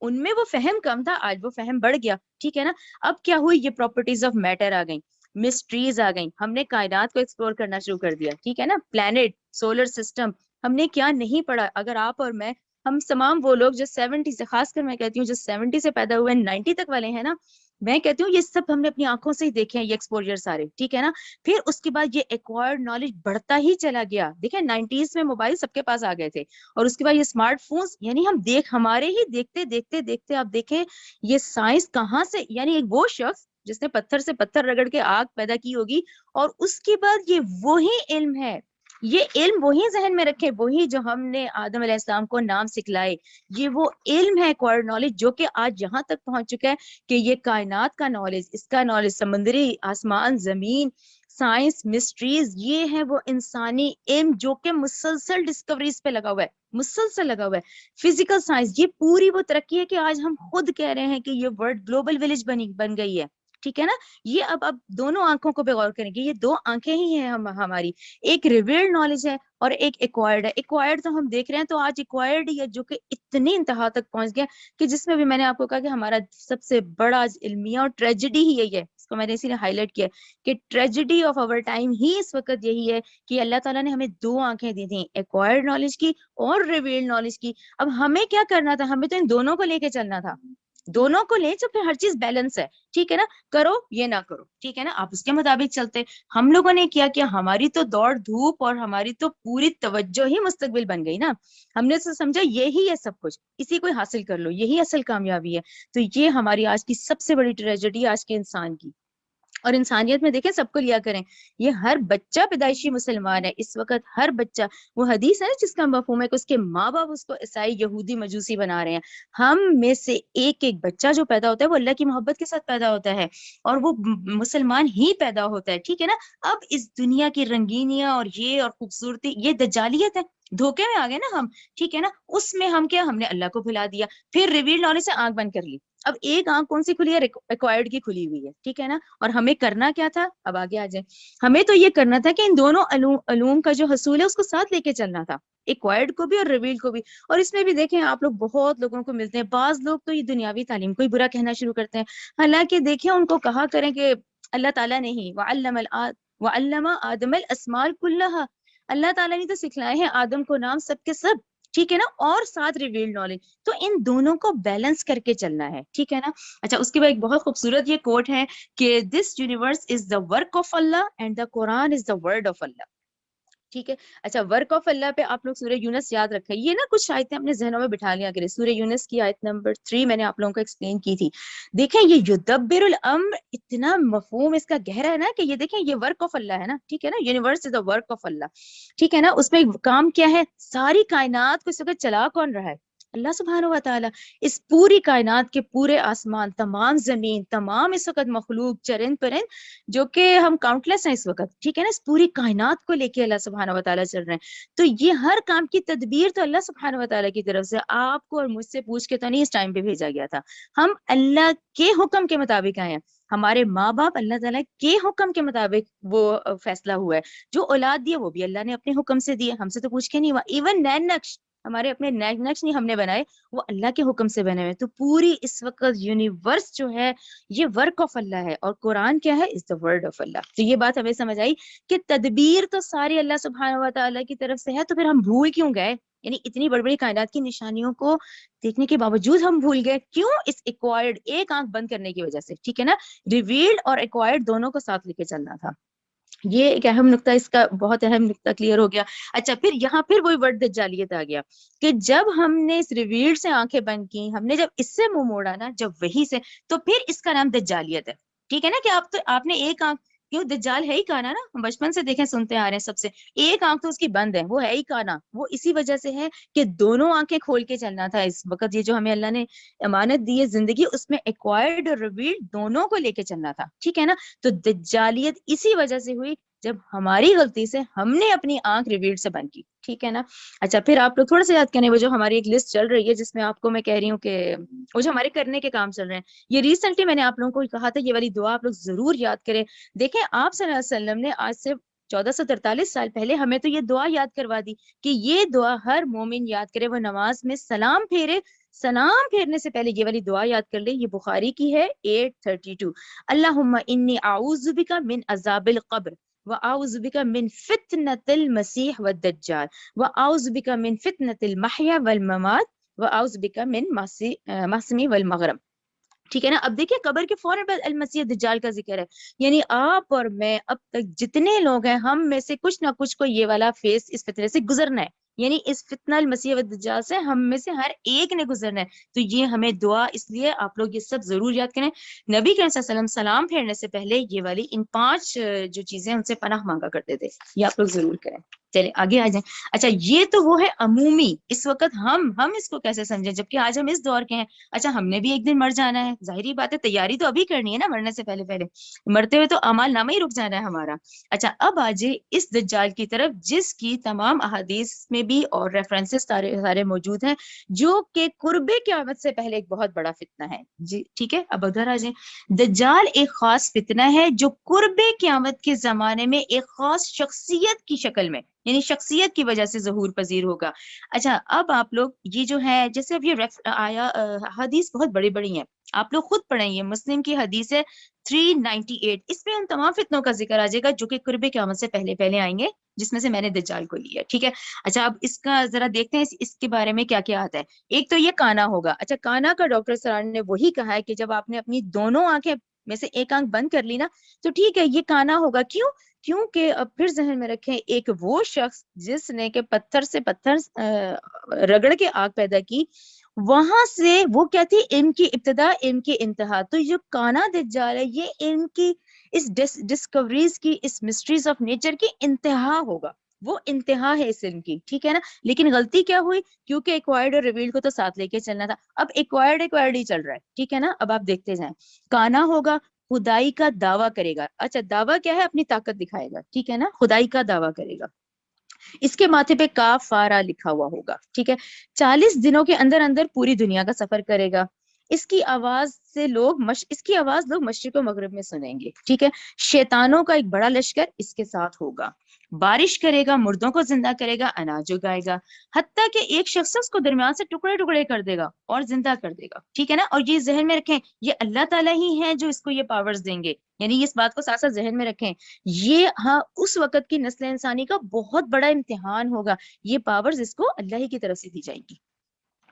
ان میں وہ فہم کم تھا، آج وہ فہم بڑھ گیا، ٹھیک ہے نا؟ اب کیا ہوئی؟ یہ پراپرٹیز آف میٹر آ گئیں، مسٹریز آ گئیں، ہم نے کائنات کو ایکسپلور کرنا شروع کر دیا، ٹھیک ہے نا؟ پلانٹ، سولر سسٹم، ہم نے کیا نہیں پڑھا؟ اگر آپ اور میں، ہم تمام وہ لوگ جو 70 سے، خاص کر میں کہتی ہوں جو 70 سے پیدا ہوئے 90 تک والے ہیں نا، میں کہتی ہوں یہ سب ہم نے اپنی آنکھوں سے ہی دیکھے ہیں، یہ ایکسپوجر سارے، ٹھیک ہے نا؟ پھر اس کے بعد یہ ایکوائرڈ نالج بڑھتا ہی چلا گیا۔ دیکھیں 90s میں موبائل سب کے پاس آ گئے تھے، اور اس کے بعد یہ اسمارٹ فونز، یعنی ہم ہمارے ہی دیکھتے دیکھتے دیکھتے آپ دیکھیں یہ سائنس کہاں سے، یعنی ایک وہ شخص جس نے پتھر سے پتھر رگڑ کے آگ پیدا کی ہوگی، اور اس کے بعد یہ وہی علم ہے، یہ علم وہی ذہن میں رکھے، وہی جو ہم نے آدم علیہ السلام کو نام سکھلائے، یہ وہ علم ہے ایکوائرڈ نالج، جو کہ آج یہاں تک پہنچ چکا ہے کہ یہ کائنات کا نالج، اس کا نالج، سمندری، آسمان، زمین، سائنس، مسٹریز، یہ ہے وہ انسانی علم جو کہ مسلسل ڈسکوریز پہ لگا ہوا ہے، مسلسل لگا ہوا ہے۔ فزیکل سائنس، یہ پوری وہ ترقی ہے کہ آج ہم خود کہہ رہے ہیں کہ یہ ورلڈ گلوبل ولیج بن گئی ہے، ٹھیک ہے نا؟ یہ اب دونوں آنکھوں کو پہ غور کریں گے، یہ دو آنکھیں ہی ہیں ہماری، ایک ریویلڈ نالج ہے اور ایک ایکوائرڈ ہے۔ ایکوائرڈ تو ہم دیکھ رہے ہیں تو آج ایکوائرڈ ہی ہے جو کہ اتنی انتہا تک پہنچ گیا کہ جس میں بھی میں نے آپ کو کہا کہ ہمارا سب سے بڑا المیہ اور ٹریجڈی ہی یہی ہے، اس کو میں نے اسی لیے ہائی لائٹ کیا کہ ٹریجڈی آف آور ٹائم ہی اس وقت یہی ہے کہ اللہ تعالیٰ نے ہمیں دو آنکھیں دی تھیں، ایکوائرڈ نالج کی اور ریویلڈ نالج کی۔ اب ہمیں کیا کرنا تھا؟ ہمیں تو ان دونوں کو لے کے چلنا تھا، دونوں کو لیں تو پھر ہر چیز بیلنس ہے، ٹھیک ہے نا؟ کرو یہ نہ کرو، ٹھیک ہے نا؟ آپ اس کے مطابق چلتے۔ ہم لوگوں نے کیا کیا؟ ہماری تو دوڑ دھوپ اور ہماری تو پوری توجہ ہی مستقبل بن گئی نا، ہم نے تو سمجھا یہی ہے سب کچھ، اسی کو حاصل کر لو، یہی اصل کامیابی ہے۔ تو یہ ہماری آج کی سب سے بڑی ٹریجڈی آج کے انسان کی، اور انسانیت میں دیکھیں سب کو لیا کریں، یہ ہر بچہ پیدائشی مسلمان ہے اس وقت، ہر بچہ، وہ حدیث ہے نا جس کا مفہوم ہے کہ اس کے ماں باپ اس کو عیسائی، یہودی، مجوسی بنا رہے ہیں، ہم میں سے ایک ایک بچہ جو پیدا ہوتا ہے وہ اللہ کی محبت کے ساتھ پیدا ہوتا ہے، اور وہ مسلمان ہی پیدا ہوتا ہے، ٹھیک ہے نا؟ اب اس دنیا کی رنگینیاں اور خوبصورتی، یہ دجالیت ہے، دھوکے میں آ گئے نا ہم، ٹھیک ہے نا؟ اس میں ہم کیا، ہم نے اللہ کو بھلا دیا، پھر ریویل نالج سے آنکھ بند کر لی۔ اب ایک آنکھ کون سی کھلی ہے؟ ایکوائرڈ کی کھلی ہوئی ہے، ٹھیک ہے نا؟ اور ہمیں کرنا کیا تھا؟ اب آگے آ جائیں، ہمیں تو یہ کرنا تھا کہ ان دونوں علوم کا جو حصول ہے اس کو ساتھ لے کے چلنا تھا، ایکوائرڈ کو بھی اور ریویل کو بھی۔ اور اس میں بھی دیکھیں آپ لوگ بہت لوگوں کو ملتے ہیں، بعض لوگ تو یہ دنیاوی تعلیم کو ہی برا کہنا شروع کرتے ہیں، حالانکہ دیکھیں ان کو کہا کریں کہ اللہ تعالیٰ نے ہی وَعَلَّمَ آدَمَ الْأَسْمَاءَ كُلَّهَا، اللہ تعالیٰ نے تو سکھلائے ہیں آدم کو نام سب کے سب، ٹھیک ہے نا؟ اور ساتھ ریویل نالج، تو ان دونوں کو بیلنس کر کے چلنا ہے، ٹھیک ہے نا؟ اچھا اس کے بعد ایک بہت خوبصورت یہ کوٹ ہے کہ this universe is the work of Allah and the Quran is the word of Allah, ٹھیک ہے؟ اچھا ورک آف اللہ پہ آپ لوگ سورہ یونس یاد رکھیں، یہ نا کچھ آیتیں اپنے ذہنوں میں بٹھا لیا کریں، سورہ یونس کی آیت نمبر 3 میں نے آپ لوگوں کو ایکسپلین کی تھی۔ دیکھیں یہ یدبر الامر، اتنا مفہوم اس کا گہرا ہے نا کہ یہ دیکھیں یہ ورک آف اللہ ہے نا، ٹھیک ہے نا؟ Universe is the work of Allah, ٹھیک ہے نا؟ اس میں کام کیا ہے؟ ساری کائنات کو اس وقت چلا کون رہا ہے؟ اللہ سبحانہ و تعالیٰ۔ اس پوری کائنات کے پورے آسمان، تمام زمین، تمام اس وقت مخلوق، چرند پرند، جو کہ ہم کاؤنٹ لیس ہیں اس وقت، ٹھیک ہے نا؟ اس پوری کائنات کو لے کے اللہ سبحانہ و تعالیٰ چل رہے ہیں، تو یہ ہر کام کی تدبیر تو اللہ سبحانہ و تعالیٰ کی طرف سے، آپ کو اور مجھ سے پوچھ کے تو نہیں اس ٹائم پہ بھیجا گیا تھا، ہم اللہ کے حکم کے مطابق آئے ہیں، ہمارے ماں باپ اللہ تعالیٰ کے حکم کے مطابق وہ فیصلہ ہوا ہے، جو اولاد دی ہے وہ بھی اللہ نے اپنے حکم سے دی ہے، ہم سے تو پوچھ کے نہیں ہوا، ایون نین نقش ہمارے اپنے نیکسٹ نہیں ہم نے بنائے، وہ اللہ کے حکم سے بنے ہوئے. تو پوری اس وقت یونیورس جو ہے یہ ورک آف اللہ ہے، اور قرآن کیا ہے؟ از دا ورڈ آف اللہ. تو یہ بات ہمیں سمجھ آئی کہ تدبیر تو ساری اللہ سبحانہ و تعالیٰ کی طرف سے ہے، تو پھر ہم بھول کیوں گئے؟ یعنی اتنی بڑی بڑی کائنات کی نشانیوں کو دیکھنے کے باوجود ہم بھول گئے کیوں؟ اس ایکوائرڈ ایک آنکھ بند کرنے کی وجہ سے. ٹھیک ہے نا، ریویلڈ اور ایکوائرڈ دونوں کو ساتھ لے کے چلنا تھا. یہ ایک اہم نقطہ، اس کا بہت اہم نقطہ کلیئر ہو گیا. اچھا، پھر یہاں پھر وہی ورڈ دجالیت آ گیا کہ جب ہم نے اس ریویلڈ سے آنکھیں بند کی، ہم نے جب اس سے منہ موڑا نا، جب وہی سے، تو پھر اس کا نام دجالیت ہے. ٹھیک ہے نا، کہ آپ نے ایک آنکھ، کیوں دجال ہے ہی کانا نا، ہم بچپن سے دیکھیں سنتے آ رہے ہیں سب سے، ایک آنکھ تو اس کی بند ہے، وہ ہے ہی کانا. وہ اسی وجہ سے ہے کہ دونوں آنکھیں کھول کے چلنا تھا اس وقت. یہ جو ہمیں اللہ نے امانت دی ہے زندگی، اس میں ایکوائرڈ اور ریویلڈ دونوں کو لے کے چلنا تھا. ٹھیک ہے نا. تو دجالیت اسی وجہ سے ہوئی جب ہماری غلطی سے ہم نے اپنی آنکھ ریویلڈ سے بند کی. ٹھیک ہے نا. اچھا، پھر آپ لوگ تھوڑا سا یاد کریں، وہ جو ہماری ایک لسٹ چل رہی ہے جس میں آپ کو میں کہہ رہی ہوں کہ وہ جو ہمارے کرنے کے کام چل رہے ہیں، یہ ریسنٹلی میں نے آپ لوگوں کو کہا تھا یہ والی دعا آپ لوگ ضرور یاد کریں. دیکھیں آپ صلی اللہ علیہ وسلم نے آج سے 1443 سال پہلے ہمیں تو یہ دعا یاد کروا دی کہ یہ دعا ہر مومن یاد کرے. وہ نماز میں سلام پھیرے، سلام پھیرنے سے پہلے یہ والی دعا یاد کر لے. یہ بخاری کی ہے 832. اللہم انی اعوذ بک من عذاب القبر وَأَعُوذُ بِكَ مِنْ فِتْنَةِ الْمَسِيحِ وَالدَّجَّالِ وَأَعُوذُ بِكَ مِنْ فِتْنَةِ الْمَحْيَا وَالْمَمَاتِ وَأَعُوذُ بِكَ مِنْ مَحْسِمِ وَالْمَغْرَمِ. ٹھیک ہے نا. اب دیکھیں قبر کے فوراً بعد المسیح دجال کا ذکر ہے. یعنی آپ اور میں اب تک جتنے لوگ ہیں، ہم میں سے کچھ نہ کچھ کو یہ والا فیس اس فتنے سے گزرنا ہے. یعنی اس فتنہ المسیح والدجال سے ہم میں سے ہر ایک نے گزرنا ہے. تو یہ ہمیں دعا، اس لیے آپ لوگ یہ سب ضرور یاد کریں. نبی کریم صلی اللہ علیہ وسلم سلام پھیرنے سے پہلے یہ والی ان 5 جو چیزیں ان سے پناہ مانگا کرتے تھے، یہ آپ لوگ ضرور کریں. چلے آگے آ جائیں. اچھا، یہ تو وہ ہے عمومی. اس وقت ہم اس کو کیسے سمجھیں جبکہ آج ہم اس دور کے ہیں. اچھا، ہم نے بھی ایک دن مر جانا ہے، ظاہری بات ہے، تیاری تو ابھی کرنی ہے نا، مرنے سے پہلے پہلے. مرتے ہوئے تو اعمال نامہ ہی رک جانا ہے ہمارا. اچھا، اب آجے اس دجال کی طرف جس کی تمام احادیث میں بھی اور ریفرنسز سارے موجود ہیں، جو کہ قرب قیامت سے پہلے ایک بہت بڑا فتنہ ہے. جی ٹھیک ہے، اب ادھر آ جائیں. دجال ایک خاص فتنہ ہے جو قرب قیامت کے زمانے میں ایک خاص شخصیت کی شکل میں، یعنی شخصیت کی وجہ سے ظہور پذیر ہوگا. اچھا، اب آپ لوگ یہ جو ہے، جیسے اب یہ آیا حدیث بہت بڑی بڑی ہیں، آپ لوگ خود پڑھیں. یہ مسلم کی حدیث ہے 398. اس میں ان تمام فتنوں کا ذکر آ جائے گا جو کہ قرب قیامت سے پہلے پہلے آئیں گے، جس میں سے میں نے دجال کو لیا. ٹھیک ہے. اچھا، اب اس کا ذرا دیکھتے ہیں اس کے بارے میں کیا کیا آتا ہے. ایک تو یہ کانا ہوگا. اچھا، کانا کا ڈاکٹر سرار نے وہی کہا ہے کہ جب آپ نے اپنی دونوں آنکھیں میں سے ایک آنکھ بند کر لی نا، تو ٹھیک ہے، یہ کانا ہوگا. کیونکہ اب پھر ذہن میں رکھیں، ایک وہ شخص جس نے کہ پتھر سے پتھر رگڑ کے آگ پیدا کی، وہاں سے وہ کیا تھی؟ علم کی ابتدا، علم کی انتہا. تو جو کانا دجال ہے، یہ علم کی اس ڈسکوریز کی، اس مسٹریز آف نیچر کی انتہا ہوگا. وہ انتہا ہے اس علم کی. ٹھیک ہے نا. لیکن غلطی کیا ہوئی؟ کیونکہ ایکوائرڈ اور ریویلڈ کو تو ساتھ لے کے چلنا تھا. اب ایکوائرڈ ہی چل رہا ہے. ٹھیک ہے نا. اب آپ دیکھتے جائیں. کانا ہوگا، خدائی کا دعویٰ کرے گا. اچھا، دعویٰ کیا ہے؟ اپنی طاقت دکھائے گا. ٹھیک ہے نا. خدائی کا دعویٰ کرے گا. اس کے ماتھے پہ کاف فارا لکھا ہوا ہوگا. ٹھیک ہے. 40 دنوں کے اندر اندر پوری دنیا کا سفر کرے گا. اس کی آواز لوگ مشرق و مغرب میں سنیں گے. ٹھیک ہے. شیطانوں کا ایک بڑا لشکر اس کے ساتھ ہوگا. بارش کرے گا، مردوں کو زندہ کرے گا، اناج اگائے گا، حتیٰ کہ ایک شخص اس کو درمیان سے ٹکڑے ٹکڑے کر دے گا اور زندہ کر دے گا. ٹھیک ہے نا. اور یہ ذہن میں رکھیں، یہ اللہ تعالیٰ ہی ہے جو اس کو یہ پاورز دیں گے. یعنی اس بات کو ساتھ ساتھ ذہن میں رکھیں. یہ اس وقت کی نسل انسانی کا بہت بڑا امتحان ہوگا. یہ پاورز اس کو اللہ ہی کی طرف سے دی جائیں گی.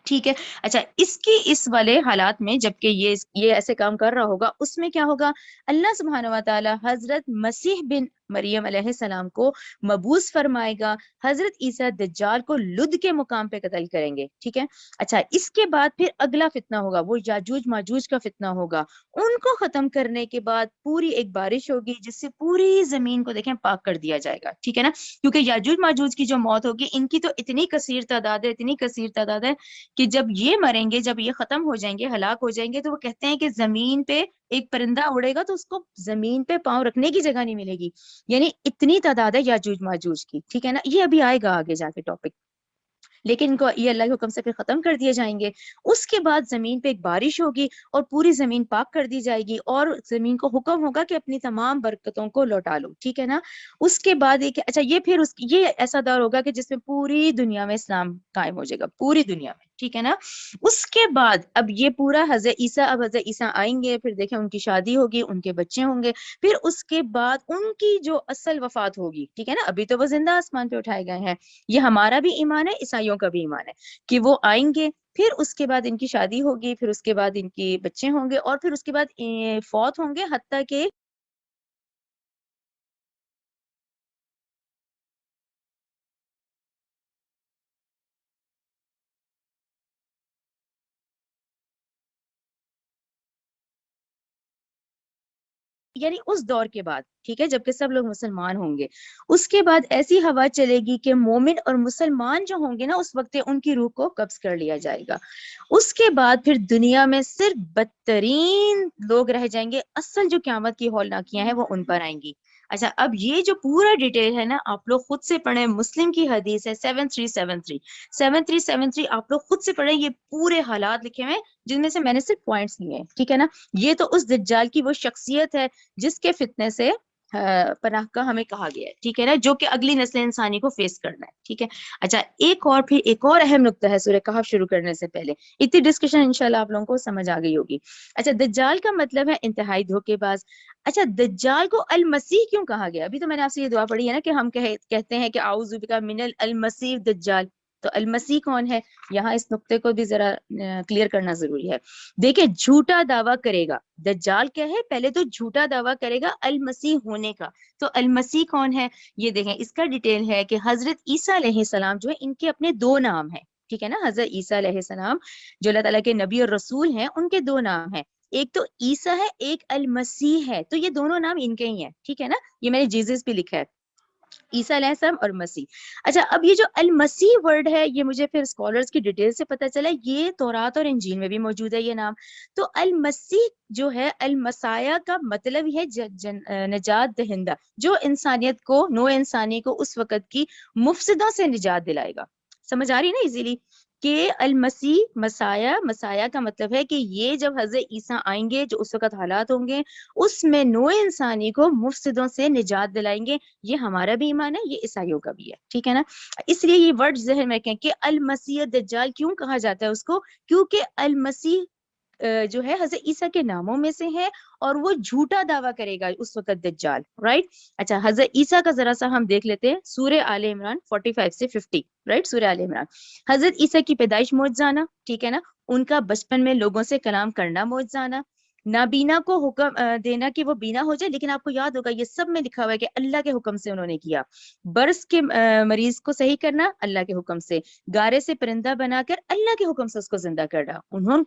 ٹھیک ہے. اچھا، اس والے حالات میں جبکہ یہ ایسے کام کر رہا ہوگا، اس میں کیا ہوگا؟ اللہ سبحانہ و تعالی حضرت مسیح بن مریم علیہ السلام کو مبعوث فرمائے گا. حضرت عیسیٰ دجال کو لد کے مقام پہ قتل کریں گے. ٹھیک ہے. اچھا، اس کے بعد پھر اگلا فتنہ ہوگا، وہ یاجوج ماجوج کا فتنہ ہوگا. ان کو ختم کرنے کے بعد پوری ایک بارش ہوگی جس سے پوری زمین کو دیکھیں پاک کر دیا جائے گا. ٹھیک ہے نا. کیونکہ یاجوج ماجوج کی جو موت ہوگی، ان کی تو اتنی کثیر تعداد ہے کہ جب یہ مریں گے، جب یہ ختم ہو جائیں گے، ہلاک ہو جائیں گے، تو وہ کہتے ہیں کہ زمین پہ ایک پرندہ اڑے گا تو اس کو زمین پہ پاؤں رکھنے کی جگہ نہیں ملے گی. یعنی اتنی تعداد ہے یاجوج ماجوج کی. ٹھیک ہے نا. یہ ابھی آئے گا آگے جا کے ٹاپک. لیکن ان کو یہ اللہ کے حکم سے پھر ختم کر دیے جائیں گے. اس کے بعد زمین پہ ایک بارش ہوگی اور پوری زمین پاک کر دی جائے گی اور زمین کو حکم ہوگا کہ اپنی تمام برکتوں کو لوٹا لو. ٹھیک ہے نا. اس کے بعد ایک اچھا یہ پھر یہ ایسا دور ہوگا کہ جس میں پوری دنیا میں اسلام قائم ہو جائے گا پوری دنیا میں. ٹھیک ہے نا. اس کے بعد اب یہ پورا حضرت عیسیٰ اب حضرت عیسیٰ آئیں گے, پھر دیکھیں ان کی شادی ہوگی, ان کے بچے ہوں گے, پھر اس کے بعد ان کی جو اصل وفات ہوگی. ٹھیک ہے نا. ابھی تو وہ زندہ آسمان پہ اٹھائے گئے ہیں, یہ ہمارا بھی ایمان ہے, عیسائیوں کا بھی ایمان ہے کہ وہ آئیں گے, پھر اس کے بعد ان کی شادی ہوگی, پھر اس کے بعد ان کے بچے ہوں گے, اور پھر اس کے بعد فوت ہوں گے, حتیٰ کہ یعنی اس دور کے بعد. ٹھیک ہے. جبکہ سب لوگ مسلمان ہوں گے, اس کے بعد ایسی ہوا چلے گی کہ مومن اور مسلمان جو ہوں گے نا اس وقت ان کی روح کو قبض کر لیا جائے گا. اس کے بعد پھر دنیا میں صرف بدترین لوگ رہ جائیں گے, اصل جو قیامت کی ہولناکیاں ہیں وہ ان پر آئیں گی. اچھا اب یہ جو پورا ڈیٹیل ہے نا آپ لوگ خود سے پڑھیں, مسلم کی حدیث ہے 7373 آپ لوگ خود سے پڑھیں, یہ پورے حالات لکھے ہوئے ہیں جن میں سے میں نے صرف پوائنٹس لیے ہیں. ٹھیک ہے نا. یہ تو اس دجال کی وہ شخصیت ہے جس کے فتنے سے پناہ کا ہمیں کہا گیا ہے. ٹھیک ہے نا. جو کہ اگلی نسل انسانی کو فیس کرنا ہے. ٹھیک ہے. اچھا ایک اور اہم نقطہ ہے سورہ کہف شروع کرنے سے پہلے, اتنی ڈسکشن انشاءاللہ آپ لوگوں کو سمجھ آ گئی ہوگی. اچھا دجال کا مطلب ہے انتہائی دھوکے باز. اچھا دجال کو المسیح کیوں کہا گیا؟ ابھی تو میں نے آپ سے یہ دعا پڑھی ہے نا کہ ہم کہتے ہیں کہ اعوذ بک من المسیح دجال, تو المسیح کون ہے؟ یہاں اس نقطے کو بھی ذرا کلیئر کرنا ضروری ہے. دیکھیں جھوٹا دعویٰ کرے گا. دجال کیا ہے؟ پہلے تو جھوٹا دعویٰ کرے گا المسیح ہونے کا. تو المسیح کون ہے؟ یہ دیکھیں اس کا ڈیٹیل ہے کہ حضرت عیسیٰ علیہ السلام جو ہے ان کے اپنے دو نام ہیں. ٹھیک ہے نا. حضرت عیسیٰ علیہ السلام جو اللہ تعالیٰ کے نبی اور رسول ہیں ان کے دو نام ہیں, ایک تو عیسیٰ ہے, ایک المسیح ہے. تو یہ دونوں نام ان کے ہی ہیں. ٹھیک ہے نا. یہ میں نے جیزس پہ لکھا ہے, عیسیٰ علیہ السلام اور مسیح. اچھا اب یہ جو المسیح ورڈ ہے یہ مجھے پھر اسکالرز کی ڈیٹیل سے پتہ چلا یہ تورات اور انجیل میں بھی موجود ہے یہ نام. تو المسیح جو ہے المسایہ کا مطلب ہے نجات دہندہ, جو انسانیت کو نو انسانی کو اس وقت کی مفسدوں سے نجات دلائے گا. سمجھ آ رہی نا ایزیلی کہ المسیح مسایہ کا مطلب ہے کہ یہ جب حضرت عیسیٰ آئیں گے جو اس وقت حالات ہوں گے اس میں نو انسانی کو مفسدوں سے نجات دلائیں گے. یہ ہمارا بھی ایمان ہے, یہ عیسائیوں کا بھی ہے. ٹھیک ہے نا. اس لیے یہ ورڈ ذہن میں رکھیں کہ المسیح دجال کیوں کہا جاتا ہے اس کو, کیونکہ المسیح جو ہے حضرت عیسیٰ کے ناموں میں سے ہے اور وہ جھوٹا دعویٰ کرے گا اس وقت دجال. رائٹ. اچھا حضرت عیسیٰ کا ذرا سا ہم دیکھ لیتے ہیں سورہ آل عمران 45 سے 50. رائٹ. سورہ آل عمران. حضرت عیسیٰ کی پیدائش معجزانہ. ٹھیک ہے نا. ان کا بچپن میں لوگوں سے کلام کرنا معجزانہ. نابینا کو حکم دینا کہ وہ بینا ہو جائے, لیکن آپ کو یاد ہوگا یہ سب میں لکھا ہوا ہے کہ اللہ کے حکم سے انہوں نے کیا. برس کے مریض کو صحیح کرنا اللہ کے حکم سے. گارے سے پرندہ بنا کر اللہ کے حکم سے اس کو زندہ کرنا.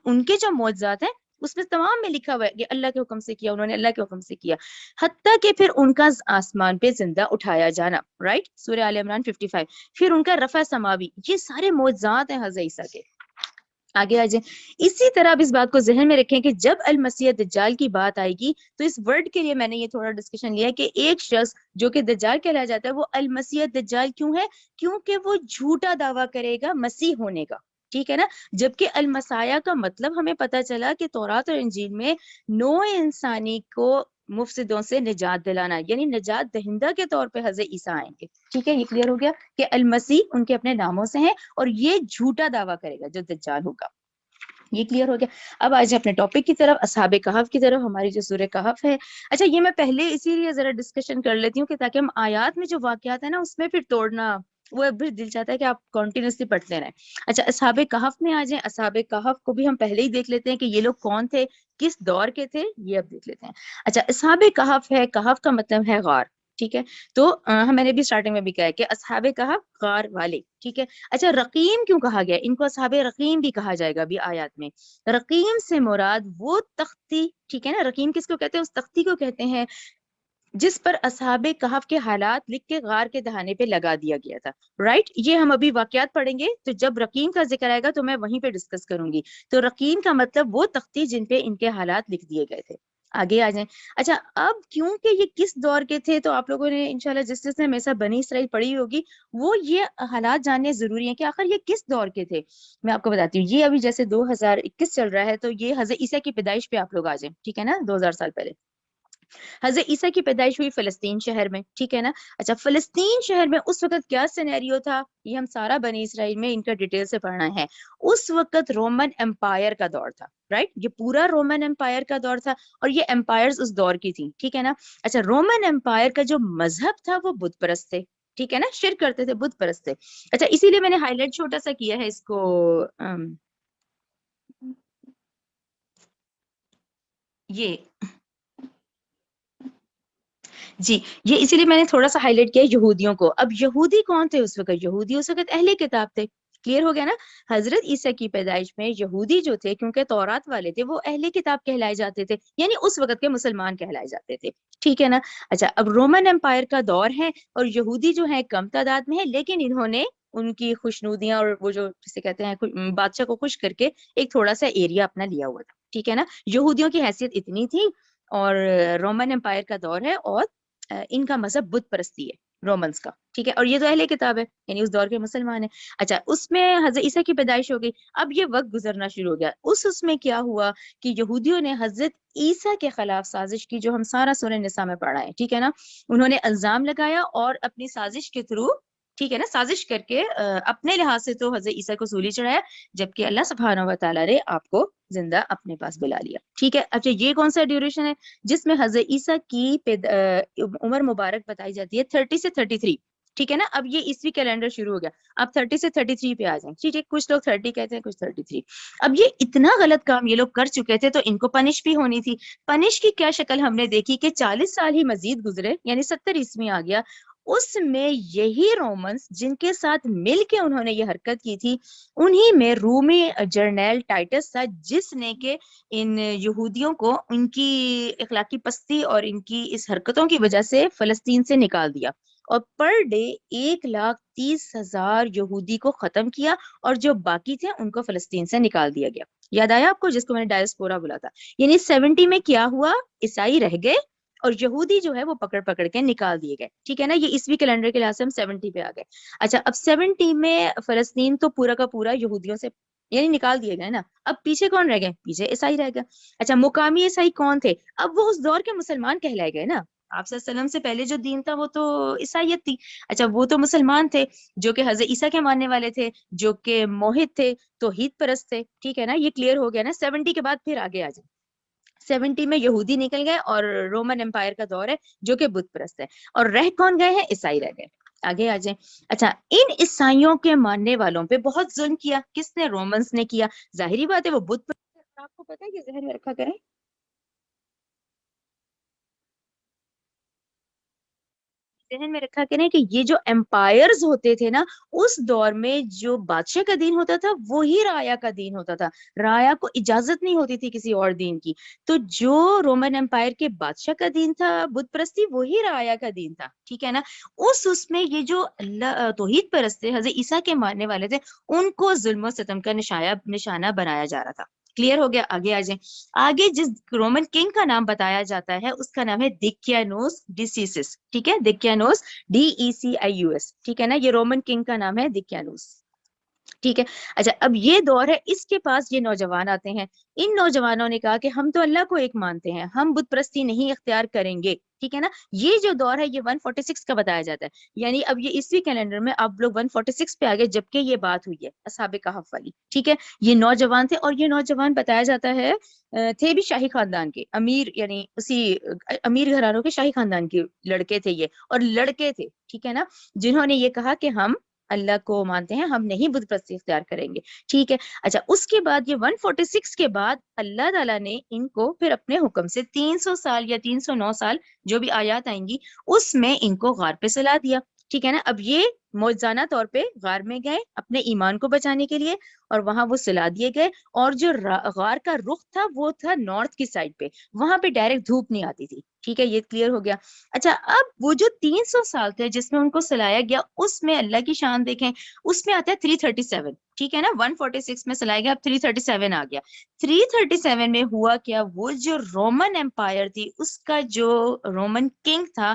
ان کے جو معجزات ہیں اس میں تمام میں لکھا ہوا ہے کہ اللہ کے حکم سے کیا, انہوں نے اللہ کے حکم سے کیا. حتیٰ کہ پھر ان کا آسمان پہ زندہ اٹھایا جانا. رائٹ. سورہ آل عمران 55. پھر ان کا رفع سماوی. یہ سارے معجزات ہیں حضرت عیسیٰ کے. آگے آ جائیں. اسی طرح اب اس بات کو ذہن میں رکھیں کہ جب المسیح دجال کی بات آئے گی تو اس ورڈ کے لیے میں نے یہ تھوڑا ڈسکشن لیا کہ ایک شخص جو کہ دجال کہلایا جاتا ہے وہ المسیح دجال کیوں ہے؟ کیونکہ وہ جھوٹا دعویٰ کرے گا مسیح ہونے کا. ٹھیک ہے نا. جبکہ المسایہ کا مطلب ہمیں پتہ چلا کہ تورات اور انجیل میں نو انسانی کو مفسدوں سے نجات دلانا, یعنی نجات دہندہ کے طور پہ حضرت عیسیٰ آئیں گے. ٹھیک ہے. یہ کلیئر ہو گیا کہ المسیح ان کے اپنے ناموں سے ہیں اور یہ جھوٹا دعویٰ کرے گا جو دجال ہوگا. یہ کلیئر ہو گیا. اب آج اپنے ٹاپک کی طرف, اصحاب کہف کی طرف, ہماری جو سورہ کہف ہے. اچھا یہ میں پہلے اسی لیے ذرا ڈسکشن کر لیتی ہوں کہ تاکہ ہم آیات میں جو واقعات ہیں نا اس میں پھر توڑنا, وہ بھی دل چاہتا ہے کہ آپ کنٹینیوسلی پڑھتے رہیں. اچھا اصحاب کہف میں آ جائیں. اصحاب کہف کو بھی ہم پہلے ہی دیکھ لیتے ہیں کہ یہ لوگ کون تھے, کس دور کے تھے, یہ اب دیکھ لیتے ہیں. اچھا اصحاب کہف ہے, کہف کا مطلب ہے غار. ٹھیک ہے. تو میں نے بھی اسٹارٹنگ میں بھی کہا ہے کہ اصحاب کہف غار والے. ٹھیک ہے. اچھا رقیم کیوں کہا گیا؟ ان کو اصحاب رقیم بھی کہا جائے گا بھی آیات میں. رقیم سے مراد وہ تختی, ٹھیک ہے نا. رقیم کس کو کہتے ہیں؟ اس تختی کو کہتے ہیں جس پر اصحاب کہف کے حالات لکھ کے غار کے دہانے پہ لگا دیا گیا تھا. رائٹ. یہ ہم ابھی واقعات پڑھیں گے تو جب رقیم کا ذکر آئے گا تو میں وہیں پہ ڈسکس کروں گی. تو رقیم کا مطلب وہ تختی جن پہ ان کے حالات لکھ دیے گئے تھے. آگے آ جائیں. اچھا اب کیونکہ یہ کس دور کے تھے تو آپ لوگوں نے انشاءاللہ جس نے ہمیشہ بنی اسرائیل پڑھی ہوگی وہ یہ حالات جاننے ضروری ہیں کہ آخر یہ کس دور کے تھے. میں آپ کو بتاتی ہوں. یہ ابھی جیسے 2021 چل رہا ہے تو یہ حضرت عیسیٰ کی پیدائش پہ آپ لوگ آ جائیں, ٹھیک ہے نا, 2000 سال پہلے حضرت عیسیٰ کی پیدائش ہوئی فلسطین شہر میں, ٹھیک ہے نا. اچھا فلسطین شہر میں اس وقت کیا سینیریو تھا, یہ ہم سارا بنی اسرائیل میں ان کا ڈیٹیل سے پڑھنا ہے. اس وقت رومن امپائر کا دور تھا, رائٹ, یہ پورا رومن امپائر کا دور تھا اور یہ امپائرز اس دور کی تھی, ٹھیک ہے نا. اچھا رومن امپائر کا جو مذہب تھا وہ بت پرست تھے, ٹھیک ہے نا, شرک کرتے تھے, بت پرست تھے. اچھا اسی لیے میں نے ہائی لائٹ چھوٹا سا کیا ہے اس کو, یہ جی, یہ اسی لیے میں نے تھوڑا سا ہائی لائٹ کیا یہودیوں کو. اب یہودی کون تھے اس وقت؟ یہودی اس وقت اہل کتاب تھے. کلیئر ہو گیا نا. حضرت عیسیٰ کی پیدائش میں یہودی جو تھے کیونکہ تورات والے تھے وہ اہل کتاب کہلائے جاتے تھے, یعنی اس وقت کے مسلمان کہلائے جاتے تھے, ٹھیک ہے نا. اچھا اب رومن امپائر کا دور ہے اور یہودی جو ہے کم تعداد میں ہے, لیکن انہوں نے ان کی خوشنودیاں اور وہ جو جسے کہتے ہیں بادشاہ کو خوش کر کے ایک تھوڑا سا ایریا اپنا لیا ہوا تھا, ٹھیک ہے نا. یہودیوں کی حیثیت اتنی تھی اور رومن امپائر کا دور ہے اور ان کا مذہب بت پرستی ہے رومنس کا, ٹھیک ہے, اور یہ تو اہل کتاب ہے یعنی اس دور کے مسلمان ہیں. اچھا اس میں حضرت عیسیٰ کی پیدائش ہو گئی. اب یہ وقت گزرنا شروع ہو گیا. اس میں کیا ہوا کہ یہودیوں نے حضرت عیسیٰ کے خلاف سازش کی, جو ہم سارا سورہ نساء میں پڑھا ہے, ٹھیک ہے نا. انہوں نے الزام لگایا اور اپنی سازش کے تھرو, ٹھیک ہے نا, سازش کر کے اپنے لحاظ سے تو حضرت عیسیٰ کو سولی چڑھایا, جبکہ اللہ سبحانہ و تعالیٰ نے آپ کو زندہ اپنے پاس بلا لیا, ٹھیک ہے. اچھا یہ کون سا ڈیوریشن ہے جس میں حضرت عیسیٰ کی عمر مبارک بتائی جاتی ہے 30 سے 33, ٹھیک ہے نا. اب یہ عیسوی کیلنڈر شروع ہو گیا, اب 30 سے 33 پہ آ جائیں, ٹھیک ہے. کچھ لوگ 30 کہتے ہیں, کچھ 33. اب یہ اتنا غلط کام یہ لوگ کر چکے تھے تو ان کو پنش بھی ہونی تھی. پنش کی کیا شکل ہم نے دیکھی کہ 40 سال ہی مزید گزرے, یعنی 70 عیسوی آ گیا. اس میں یہی رومنس جن کے ساتھ مل کے انہوں نے یہ حرکت کی تھی, انہی میں رومی جرنیل ٹائٹس تھا جس نے کہ ان یہودیوں کو ان کی اخلاقی پستی اور ان کی اس حرکتوں کی وجہ سے فلسطین سے نکال دیا, اور پر ڈے 1,30,000 یہودی کو ختم کیا, اور جو باقی تھے ان کو فلسطین سے نکال دیا گیا. یاد آیا آپ کو, جس کو میں نے ڈائسپورا بولا تھا. یعنی 70 میں کیا ہوا, عیسائی رہ گئے اور یہودی جو ہے وہ پکڑ پکڑ کے نکال دیے گئے, ٹھیک ہے نا. یہ عیسوی کیلنڈر کے لحاظ سے ہم 70 پہ آ گئے. اچھا اب 70 میں فلسطین تو پورا کا پورا یہودیوں سے یعنی نکال دیے گئے نا. اب پیچھے کون رہ گئے؟ پیچھے عیسائی رہ گئے. اچھا مقامی عیسائی کون تھے؟ اب وہ اس دور کے مسلمان کہلائے گئے نا. آپ صلی اللہ علیہ وسلم سے پہلے جو دین تھا وہ تو عیسائیت تھی. اچھا وہ تو مسلمان تھے جو کہ حضرت عیسیٰ کے ماننے والے تھے, جو کہ موحد تھے, توحید پرست تھے, ٹھیک ہے نا. یہ کلیئر ہو گیا نا. 70 کے بعد پھر آگے آ جائیں. 70 میں یہودی نکل گئے اور رومن امپائر کا دور ہے جو کہ بت پرست ہے, اور رہ کون گئے ہیں؟ عیسائی رہ گئے. آگے آ جائیں. اچھا ان عیسائیوں کے ماننے والوں پہ بہت ظلم کیا. کس نے؟ رومنس نے کیا. ظاہری بات ہے وہ بت پرست ہے. آپ کو پتا ہے, یہ ذہن میں رکھا کریں, ذہن میں رکھا کریں کہ یہ جو امپائرز ہوتے تھے نا اس دور میں جو بادشاہ کا دین ہوتا تھا وہی رایا کا دین ہوتا تھا. رایا کو اجازت نہیں ہوتی تھی کسی اور دین کی. تو جو رومن امپائر کے بادشاہ کا دین تھا بت پرستی, وہی رایا کا دین تھا, ٹھیک ہے نا. اس میں یہ جو اللہ توحید پرست تھے, حضرت عیسیٰ کے ماننے والے تھے, ان کو ظلم و ستم کا نشانہ بنایا جا رہا تھا. کلیئر ہو گیا. آگے آ جائیں. آگے جس رومن کنگ کا نام بتایا جاتا ہے اس کا نام ہے دکیانوس ڈیسیسس, ٹھیک ہے. دکیانوس DECIUS, ٹھیک ہے نا. یہ رومن کنگ کا نام ہے دکیانوس, ٹھیک ہے. اچھا اب یہ دور ہے, اس کے پاس یہ نوجوان آتے ہیں. ان نوجوانوں نے کہا کہ ہم تو اللہ کو ایک مانتے ہیں, ہم بت پرستی نہیں اختیار کریں گے, ٹھیک ہے نا. یہ جو دور ہے یہ 146 کا بتایا جاتا ہے, یعنی اب یہ عیسوی کیلنڈر میں آپ لوگ 146 پہ آگے, جبکہ یہ بات ہوئی ہے اصحاب کہف والی, ٹھیک ہے. یہ نوجوان تھے اور یہ نوجوان بتایا جاتا ہے تھے بھی شاہی خاندان کے امیر, یعنی اسی امیر گھرانوں کے شاہی خاندان کے لڑکے تھے یہ, اور لڑکے تھے, ٹھیک ہے نا, جنہوں نے یہ کہا کہ ہم اللہ کو مانتے ہیں, ہم نہیں بت پرستی اختیار کریں گے, ٹھیک ہے. اچھا اس کے بعد یہ 146 کے بعد اللہ تعالیٰ نے ان کو پھر اپنے حکم سے 300 سال یا 309 سال جو بھی آیات آئیں گی اس میں ان کو غار پہ سلا دیا, ٹھیک ہے نا. اب یہ موجزانہ طور پہ غار میں گئے اپنے ایمان کو بچانے کے لیے, اور وہاں وہ سلا دیے گئے, اور جو غار کا رخ تھا وہ تھا نارتھ کی سائڈ پہ, وہاں پہ ڈائریکٹ دھوپ نہیں آتی تھی, ٹھیک ہے. یہ کلیئر ہو گیا. اچھا اب وہ جو 300 سال تھے جس میں ان کو سلایا گیا, اس میں اللہ کی شان دیکھیں, اس میں آتا ہے 337, ٹھیک ہے نا. 146 میں سلایا گیا, اب 337 آ گیا. 337 میں ہوا کیا, وہ جو رومن امپائر تھی اس کا جو رومن کنگ تھا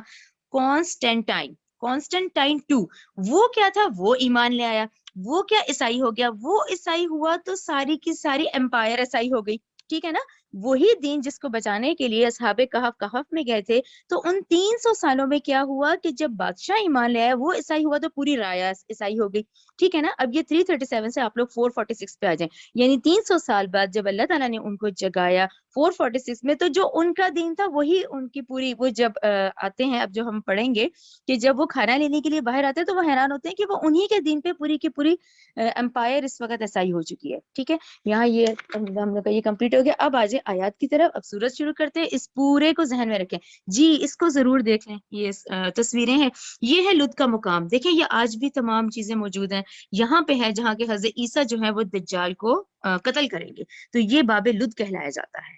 کانسٹنٹائن 2, وہ کیا تھا, وہ ایمان لے آیا. وہ کیا عیسائی ہو گیا, وہ عیسائی ہوا تو ساری کی ساری امپائر عیسائی ہو گئی. ٹھیک ہے نا. وہی دین جس کو بچانے کے لیے اصحاب کہف میں گئے تھے, تو ان 300 سالوں میں کیا ہوا کہ جب بادشاہ ایمان لے آیا, وہ عیسائی ہوا تو پوری رایا عیسائی ہو گئی. ٹھیک ہے نا. اب یہ 337 سے آپ لوگ 446 پہ آ جائیں, یعنی 300 سال بعد جب اللہ تعالیٰ نے ان کو جگایا 446 میں, تو جو ان کا دین تھا وہی ان کی پوری, وہ جب آتے ہیں, اب جو ہم پڑھیں گے کہ جب وہ کھانا لینے کے لیے باہر آتے ہیں تو وہ حیران ہوتے ہیں کہ وہ انہی کے دین پہ پوری کی پوری امپائر اس وقت عیسائی ہو چکی ہے. ٹھیک ہے, یہاں یہ ہم لوگ کا یہ کمپلیٹ ہو گیا. اب آ جائیں آیات کی طرف. اب سورج شروع کرتے ہیں, اس پورے کو ذہن میں رکھیں جی, اس کو ضرور دیکھ لیں. یہ تصویریں ہیں, یہ ہے لد کا مقام. دیکھیں یہ آج بھی تمام چیزیں موجود ہیں. یہاں پہ ہے جہاں کہ حضرت عیسیٰ جو ہے وہ دجال کو قتل کریں گے, تو یہ باب لد کہلایا جاتا ہے.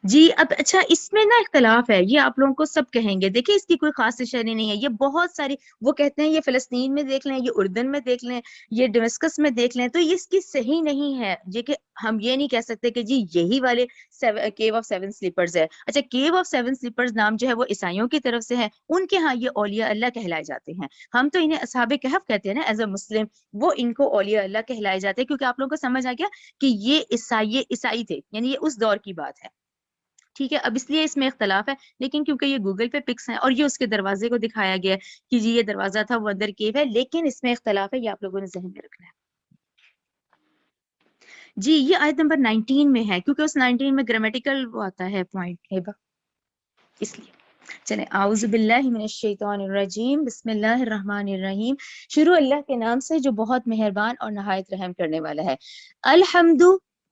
جی اب اچھا, اس میں نا اختلاف ہے, یہ آپ لوگوں کو سب کہیں گے. دیکھیں اس کی کوئی خاص نشانی نہیں ہے, یہ بہت ساری, وہ کہتے ہیں یہ فلسطین میں دیکھ لیں, یہ اردن میں دیکھ لیں, یہ ڈمسکس میں دیکھ لیں, تو یہ اس کی صحیح نہیں ہے. یہ کہ ہم یہ نہیں کہہ سکتے کہ جی یہی والے کیو آف 7 سلیپرز ہے. اچھا, کیو آف 7 سلیپرز نام جو ہے وہ عیسائیوں کی طرف سے ہے, ان کے ہاں یہ اولیاء اللہ کہلائے جاتے ہیں. ہم تو انہیں اصحاب کہف کہتے ہیں نا ایز اے مسلم, وہ ان کو اولیاء اللہ کہلائے جاتے ہیں, کیونکہ آپ لوگوں کو سمجھ آ گیا کہ یہ عیسائی تھے, یعنی یہ اس دور کی بات ہے. ٹھیک ہے, اب اس لیے اس میں اختلاف ہے, لیکن کیونکہ یہ گوگل پہ پکس ہیں اور یہ اس کے دروازے کو دکھایا گیا ہے کہ جی یہ دروازہ تھا, وہ اندر کیو ہے, لیکن اس میں اختلاف ہے, یہ آپ لوگوں نے ذہن میں رکھنا ہے. جی یہ آیت نمبر 19 میں ہے, کیونکہ اس 19 میں گرامیٹیکل وہ آتا ہے پوائنٹ, اس لیے. چلیں, اعوذ باللہ من الشیطان الرجیم, بسم اللہ الرحمن الرحیم. شروع اللہ کے نام سے جو بہت مہربان اور نہایت رحم کرنے والا ہے. الحمد,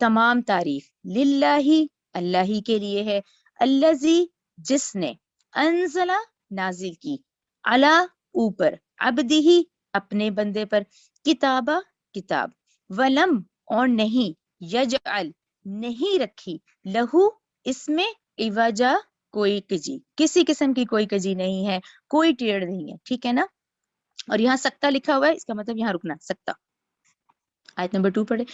تمام تعریف, للہ, اللہ ہی کے لیے ہے, الذی, جس نے, انزلہ, نازل کی, علی, اوپر, عبدہ, اپنے بندے پر, کتابہ, کتاب, ولم, اور نہیں, یجعل, نہیں رکھی, لہو, اس میں, عوجا, کوئی کجی, کسی قسم کی کوئی کجی نہیں ہے, کوئی ٹیڑھ نہیں ہے. ٹھیک ہے نا. اور یہاں سکتہ لکھا ہوا ہے, اس کا مطلب یہاں رکنا, سکتہ. آیت نمبر 2 پڑھے.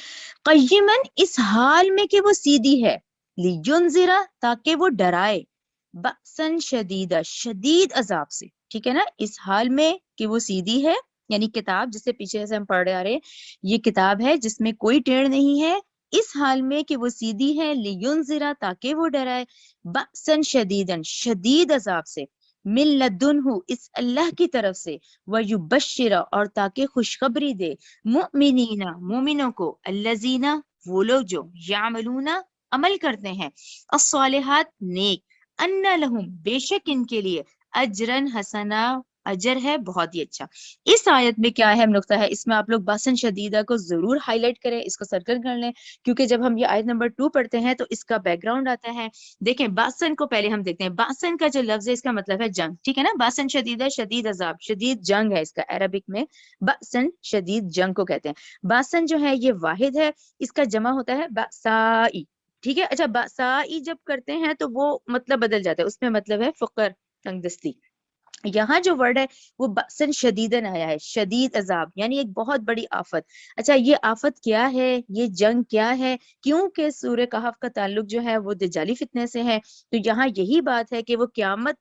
قیمن, اس حال میں کہ وہ سیدھی ہے, لینذرا, تاکہ وہ ڈرائے, بأسن شدیدہ, شدید عذاب سے. ٹھیک ہے نا, اس حال میں کہ وہ سیدھی ہے, یعنی کتاب جس سے پیچھے سے ہم پڑھ آ رہے ہیں, یہ کتاب ہے جس میں کوئی ٹیڑھ نہیں ہے, اس حال میں کہ وہ سیدھی ہے, لینذرا, تاکہ وہ ڈرائے, بأسن شدیدن, شدید عذاب سے, من لدنہ, اس اللہ کی طرف سے, ویبشر, اور تاکہ خوشخبری دے, مؤمنین, مومنوں کو, الذین, وہ لوگ جو, یعملون, عمل کرتے ہیں, الصالحات, نیک, ان لہم, بے شک ان کے لیے, اجرن حسنا, اجر ہے بہت ہی اچھا. اس آیت میں کیا اہم نقطہ ہے, اس میں آپ لوگ باسن شدیدہ کو ضرور ہائی لائٹ کریں, اس کو سرکل کر لیں, کیونکہ جب ہم یہ آیت نمبر 2 پڑھتے ہیں تو اس کا بیک گراؤنڈ آتا ہے. دیکھیں باسن کو پہلے ہم دیکھتے ہیں, باسن کا جو لفظ ہے اس کا مطلب ہے جنگ. ٹھیک ہے نا, باسن شدیدہ, شدید عذاب, شدید جنگ ہے اس کا عربک میں, باسن, شدید جنگ کو کہتے ہیں. باسن جو ہے یہ واحد ہے, اس کا جمع ہوتا ہے باسائی. ٹھیک ہے. اچھا, باسائی جب کرتے ہیں تو وہ مطلب بدل جاتا ہے, اس میں مطلب ہے فقر, تنگ دستی. یہاں جو ورڈ ہے وہ بأسن شدیدن آیا ہے, شدید عذاب, یعنی ایک بہت بڑی آفت. اچھا, یہ آفت کیا ہے, یہ جنگ کیا ہے, کیونکہ سورہ کہف کا تعلق جو ہے وہ دجالی فتنے سے ہے, تو یہاں یہی بات ہے کہ وہ قیامت